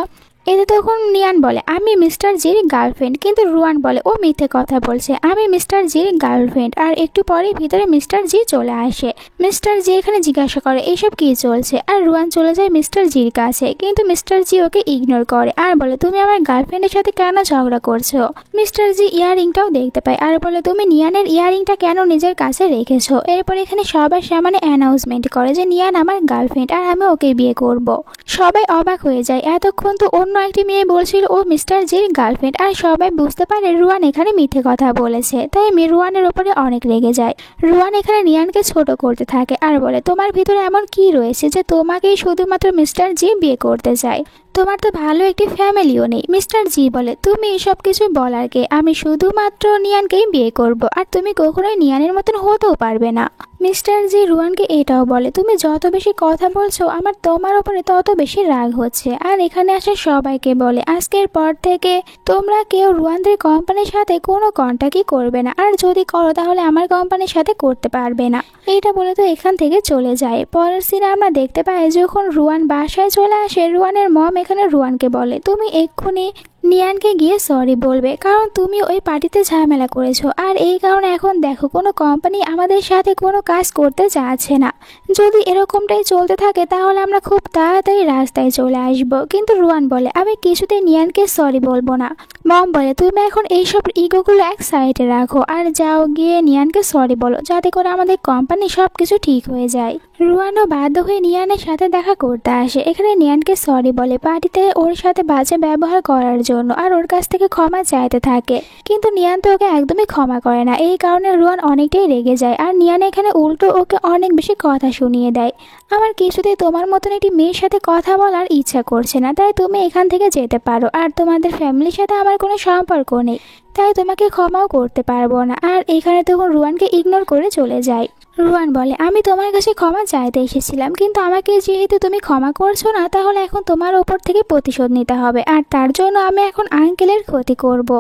এতে তখন নিয়ান বলে আমি মিস্টার জির গার্লফ্রেন্ড, কিন্তু রুয়ান বলে ও মিথ্যে কথা বলছে, আমি মিস্টার জির গার্লফ্রেন্ড। আর একটু পরে ভিতরে মিস্টার জি চলে আসে। মিস্টার জি এখানে জিজ্ঞাসা করে এসব কি চলছে। আর রুয়ান চলে যায় মিস্টার জির কাছে, কিন্তু মিস্টার জি ওকে ইগনোর করে আর বলে তুমি আমার গার্লফ্রেন্ডের সাথে কেন ঝগড়া করছো। মিস্টার জি ইয়াররিংটাও দেখতে পায় আর বলে তুমি নিয়ানের ইয়াররিংটা কেন নিজের কাছে রেখেছো। এরপর এখানে সবার সামনে অ্যানাউন্সমেন্ট করে যে নিয়ান আমার গার্লফ্রেন্ড আর আমি ওকে বিয়ে করব। সবাই অবাক হয়ে যায়, এতক্ষণ তো অন্য একটি মেয়ে বলছিল ও মিস্টার জির গার্লফ্রেন্ড। আর সবাই বুঝতে পারে রুয়ান এখানে মিথ্যে কথা বলেছে, তাই রুয়ানের উপরে অনেক রেগে যায়। রুয়ান এখানে নিয়ানকে ছোট করতে থাকে আর বলে তোমার ভিতরে এমন কি রয়েছে যে তোমাকেই শুধুমাত্র মিস্টার জি বিয়ে করতে চায়, তোমার তো ভালো একটি ফ্যামিলিও নেই। মিস্টার জি বলে তুমি এসব কিছু বলার কে, আমি শুধুমাত্র নিয়ানকেই বিয়ে করব আর তুমি কখনোই নিয়ানের মতন হতেও পারবে না। মিস্টার জি রুয়ানকে এটাও বলে তুমি যত বেশি কথা বলছো আমার তোমার উপরে তত বেশি রাগ হচ্ছে। আর এখানে আসে সবাইকে বলে আজকের পর থেকে তোমরা কেউ রুয়ানদের কোম্পানির সাথে কোনো কন্ট্যাক্টই করবে না, আর যদি করো তাহলে আমার কোম্পানির সাথে করতে পারবে না। এইটা বলে তো এখান থেকে চলে যায়। পরের সিনে আমরা দেখতে পাই যখন রুয়ান বাসায় চলে আসে, রুয়ানের মম এখানে রুয়ানকে বলে তুমি এক্ষুনি নিয়ানকে গিয়ে সরি বলবে, কারণ তুমি ওই পার্টিতে ঝামেলা করেছো। আর এই কারণে এখন দেখো কোনো কোম্পানি আমাদের সাথে কোনো কাজ করতে চাচ্ছে না। যদি এরকমটাই চলতে থাকে তাহলে আমরা খুব তাড়াতাড়ি রাস্তায় চলে আসব। কিন্তু রুয়ান বলে আমি কিছুতেই নিয়ানকে সরি বলবো না। মম বলে তুমি এখন এইসব ইগোগুলো এক সাইডে রাখো আর যাও গিয়ে নিয়ানকে সরি বলো, যাতে করে আমাদের কোম্পানি সব কিছু ঠিক হয়ে যায়। রুয়ানও বাধ্য হয়ে নিয়ানের সাথে দেখা করতে আসে। এখানে নিয়ানকে সরি বলে পার্টিতে ওর সাথে বাজে ব্যবহার করার জন্য, আর ওর কাছ থেকে ক্ষমা চাইতে থাকে। কিন্তু নিয়ান তো ওকে একদমই ক্ষমা করে না। এই কারণে রুয়ান অনেকটাই রেগে যায় আর নিয়ান এখানে উল্টো ওকে অনেক বেশি কথা শুনিয়ে দেয়। আমার কিছুতেই তোমার মতন একটি মেয়ের সাথে কথা বলার ইচ্ছা করছে না, তাই তুমি এখান থেকে যেতে পারো। আর তোমাদের ফ্যামিলির সাথে আমার কোনো সম্পর্ক নেই, তাই তোমাকে ক্ষমাও করতে পারবো না। আর এখানে তখন রুয়ানকে ইগনোর করে চলে যায়। রুয়ান বলে আমি তোমার কাছে ক্ষমা চাইতে এসেছিলাম, কিন্তু আমাকে যেহেতু তুমি ক্ষমা করছো না, তাহলে এখন তোমার ওপর থেকে প্রতিশোধ নিতে হবে, আর তার জন্য আমি এখন আঙ্কেলের ক্ষতি করব।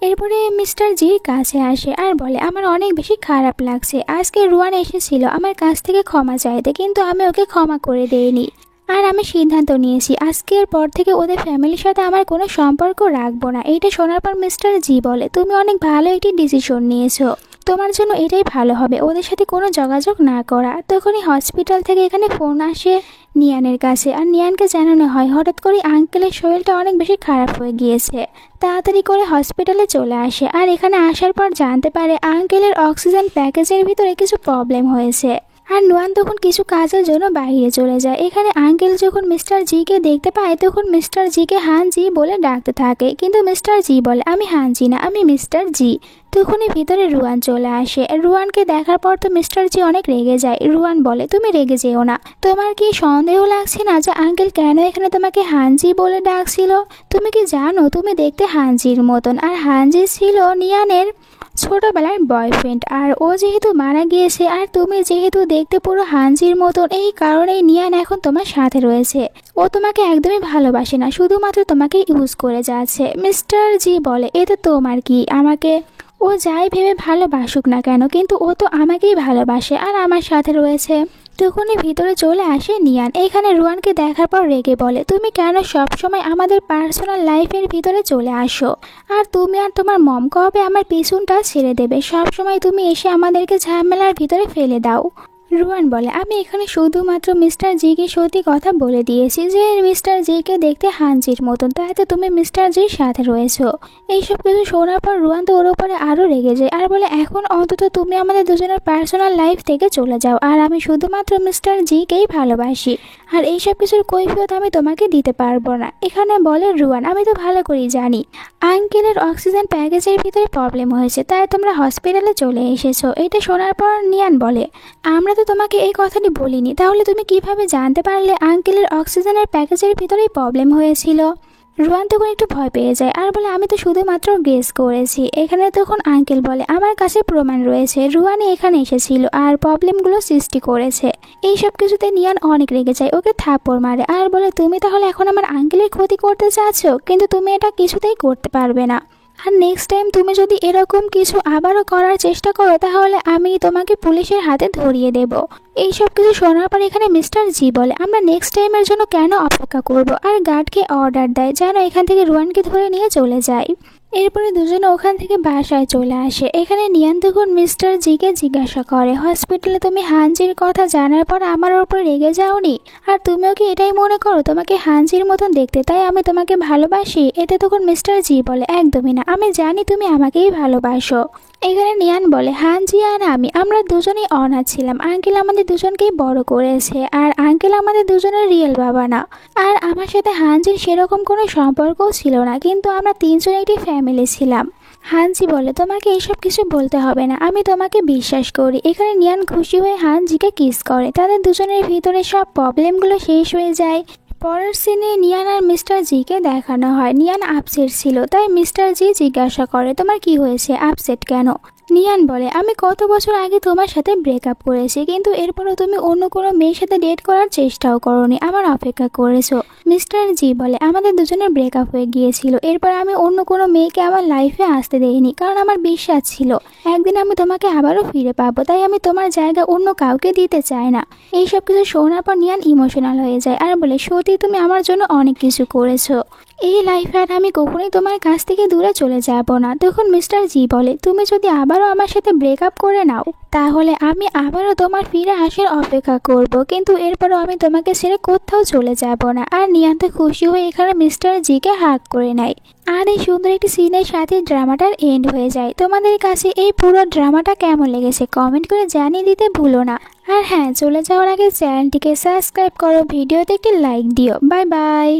এরপরে মিস্টার জির কাছে আসে আর বলে আমার অনেক বেশি খারাপ লাগছে, আজকে রুয়ান এসেছিল আমার কাছ থেকে ক্ষমা চাইতে, কিন্তু আমি ওকে ক্ষমা করে দেইনি। আর আমি সিদ্ধান্ত নিয়েছি আজকের পর থেকে ওদের ফ্যামিলির সাথে আমার কোনো সম্পর্ক রাখবো না। এইটা শোনার পর মিস্টার জি বলে তুমি অনেক ভালো একটি ডিসিশন নিয়েছো, তোমার জন্য এটাই ভালো হবে ওদের সাথে কোনো যোগাযোগ না করা। তখনই হসপিটাল থেকে এখানে ফোন আসে নিয়ানের কাছে, আর নিয়ানকে জানানো হয় হঠাৎ করে আঙ্কেলের শরীরটা অনেক বেশি খারাপ হয়ে গিয়েছে। তাড়াতাড়ি করে হসপিটালে চলে আসে, আর এখানে আসার পর জানতে পারে আঙ্কেলের অক্সিজেন প্যাকেজের ভিতরে কিছু প্রবলেম হয়েছে। আর নুয়ান তখন কিছু কাজের জন্য বাইরে চলে যায়। এখানে আঙ্কেল যখন মিস্টার জিকে দেখতে পায় তখন মিস্টার জিকে হানজি বলে ডাকতে থাকে, কিন্তু মিস্টার জি বলে আমি হানজি না, আমি মিস্টার জি। তখনই ভিতরে রুয়ান চলে আসে। রুয়ানকে দেখার পর তো মিস্টার জি অনেক রেগে যায়। রুয়ান বলে তুমি রেগে যেও না, তোমার কি সন্দেহ লাগছে না যে আঙ্কেল কেন এখানে তোমাকে হানজি বলে ডাকছিল? তুমি কি জানো তুমি দেখতে হানজির মতন, আর হানজি ছিল নিয়ানের ছোটবেলার বয়ফ্রেন্ড, আর ও যেহেতু মারা গিয়েছে আর তুমি যেহেতু দেখতে পুরো হাঞ্জির মতন, এই কারণেই নিয়ান এখন তোমার সাথে রয়েছে। ও তোমাকে একদমই ভালোবাসে না, শুধুমাত্র তোমাকে ইউজ করে যাচ্ছে। মিস্টার জি বলে, এতে তোমার কি? আমাকে ও যাই ভেবে ভালোবাসুক না কেন, কিন্তু ও তো আমাকেই ভালোবাসে আর আমার সাথে রয়েছে। তখনই ভিতরে চলে আসে নিয়ান। এইখানে রুয়ানকে দেখার পর রেগে বলে, তুমি কেন সবসময় আমাদের পার্সোনাল লাইফের ভিতরে চলে আসো? আর তুমি আর তোমার মম কবে আমার পিছনটা ছেড়ে দেবে? সবসময় তুমি এসে আমাদেরকে ঝামেলার ভিতরে ফেলে দাও। রুয়ান বলে, আমি এখানে শুধুমাত্র মিস্টার জিকে সত্যি কথা বলে দিয়েছি যে মিস্টার জিকে দেখতে হাঞ্জির মতন, তাইতে তুমি মিস্টার জির সাথে রয়েছো। এইসব কিছু শোনার পর রুয়ান তো ওর উপরে আরও রেগে যায় আর বলে, এখন অন্তত তুমি আমাদের দুজনের পার্সোনাল লাইফ থেকে চলে যাও, আর আমি শুধুমাত্র মিস্টার জিকেই ভালোবাসি, আর এইসব কিছুর কৈফিয়ত আমি তোমাকে দিতে পারবো না। এখানে বলে রুয়ান, আমি তো ভালো করেই জানি আঙ্কেলের অক্সিজেন প্যাকেজের ভিতরে প্রবলেম হয়েছে, তাই তোমরা হসপিটালে চলে এসেছো। এটা শোনার পর নিয়ান বলে, আমরা তো তোমাকে এই কথাটি বলিনি, তাহলে তুমি কিভাবে জানতে পারলে আঙ্কেলের অক্সিজেনের প্যাকেজের ভিতরেই প্রবলেম হয়েছিল? রুয়ান তখন একটু ভয় পেয়ে যায় আর বলে, আমি তো শুধুমাত্র গেস করেছি। এখানে তখন আঙ্কেল বলে, আমার কাছে প্রমাণ রয়েছে রুয়ানি এখানে এসেছিল আর প্রবলেমগুলো সৃষ্টি করেছে। এইসব কিছুতে নিয়ান অনেক রেগে যায়, ওকে থাপ্পড় মারে আর বলে, তুমি তাহলে এখন আমার আঙ্কেলের ক্ষতি করতে চাচ্ছ, কিন্তু তুমি এটা কিছুতেই করতে পারবে না। আর নেক্সট টাইম তুমি যদি এরকম কিছু আবারও করার চেষ্টা করো, তাহলে আমি তোমাকে পুলিশের হাতে ধরিয়ে দেব। এইসব কিছু শোনার পর এখানে মিস্টার জি বলে, আমরা নেক্সট টাইমের জন্য কেন অপেক্ষা করব? আর গার্ডকে অর্ডার দেয় যেন এখান থেকে রুয়ানকে ধরে নিয়ে চলে যায়। এরপরে দুজনে ওখান থেকে বাসায় চলে আসে। এখানে নিয়ান তখন মিস্টার জিকে জিজ্ঞাসা করে, হসপিটালে তুমি হাঞ্জির কথা জানার পর আমার ওপর রেগে যাওনি? আর তুমিও কি এটাই মনে করো তোমাকে হাঞ্জির মতন দেখতে, তাই আমি তোমাকে ভালোবাসি? এতে তখন মিস্টার জি বলে, একদমই না, আমি জানি তুমি আমাকেই ভালোবাসো। এখানে নিয়ান বলে, হাঞ্জি আর আমরা দুজনেই অনাথ ছিলাম, আঙ্কেল আমাদের দুজনকেই বড় করেছে, আর আঙ্কেল আমাদের দুজনের রিয়েল বাবা না। আর আমার সাথে হাঞ্জির সেরকম কোনো সম্পর্কও ছিল না, কিন্তু আমরা তিনজন একটি ফ্যামিলি ছিলাম। হাঞ্জি বলে, তোমাকে এইসব কিছু বলতে হবে না, আমি তোমাকে বিশ্বাস করি। এখানে নিয়ান খুশি হয়ে হাঞ্জিকে কিস করে, তাদের দুজনের ভিতরে সব প্রবলেমগুলো শেষ হয়ে যায়। পরের সিনে নিয়ান আর মিস্টার জিকে দেখানো হয়। নিয়ান আপসেট ছিল, তাই মিস্টার জি জিজ্ঞাসা করে, তোমার কি হয়েছে, আপসেট কেন? নিয়ান বলে, আমি কত বছর আগে তোমার সাথে ব্রেকআপ করেছি, কিন্তু এরপরও তুমি অন্য কোনো মেয়ের সাথে ডেট করার চেষ্টাও করোনি, আমার অপেক্ষা করেছো। মিস্টার জি বলে, আমাদের দুজনের ব্রেকআপ হয়ে গিয়েছিল, এরপর আমি অন্য কোনো মেয়েকে আমার লাইফে আসতে দেইনি, কারণ আমার বিশ্বাস ছিল একদিন আমি তোমাকে আবারও ফিরে পাবো, তাই আমি তোমার জায়গা অন্য কাউকে দিতে চাই না। এইসব কিছু শোনার পর নিয়ান ইমোশনাল হয়ে যায় আর বলে, সত্যি তুমি আমার জন্য অনেক কিছু করেছো, এই লাইফে আর আমি কখনোই তোমার কাছ থেকে দূরে চলে যাব না। তখন মিস্টার জি বলে, তুমি যদি আবারও আমার সাথে ব্রেকআপ করে নাও, তাহলে আমি আবারও তোমার ফিরে আসার অপেক্ষা করব, কিন্তু এরপরও আমি তোমাকে ছেড়ে কোথাও চলে যাব না। আর নিয়ান তো খুশি হয়ে এখানে মিস্টার জিকে হাগ করে নেয়। আর এই সুন্দর একটি সিনের সাথে ড্রামাটার এন্ড হয়ে যায়। তোমাদের কাছে এই পুরো ড্রামাটা কেমন লেগেছে কমেন্ট করে জানিয়ে দিতে ভুলো না। আর হ্যাঁ, চলে যাওয়ার আগে চ্যানেলটিকে সাবস্ক্রাইব করো, ভিডিওতে একটি লাইক দিও। Bye bye.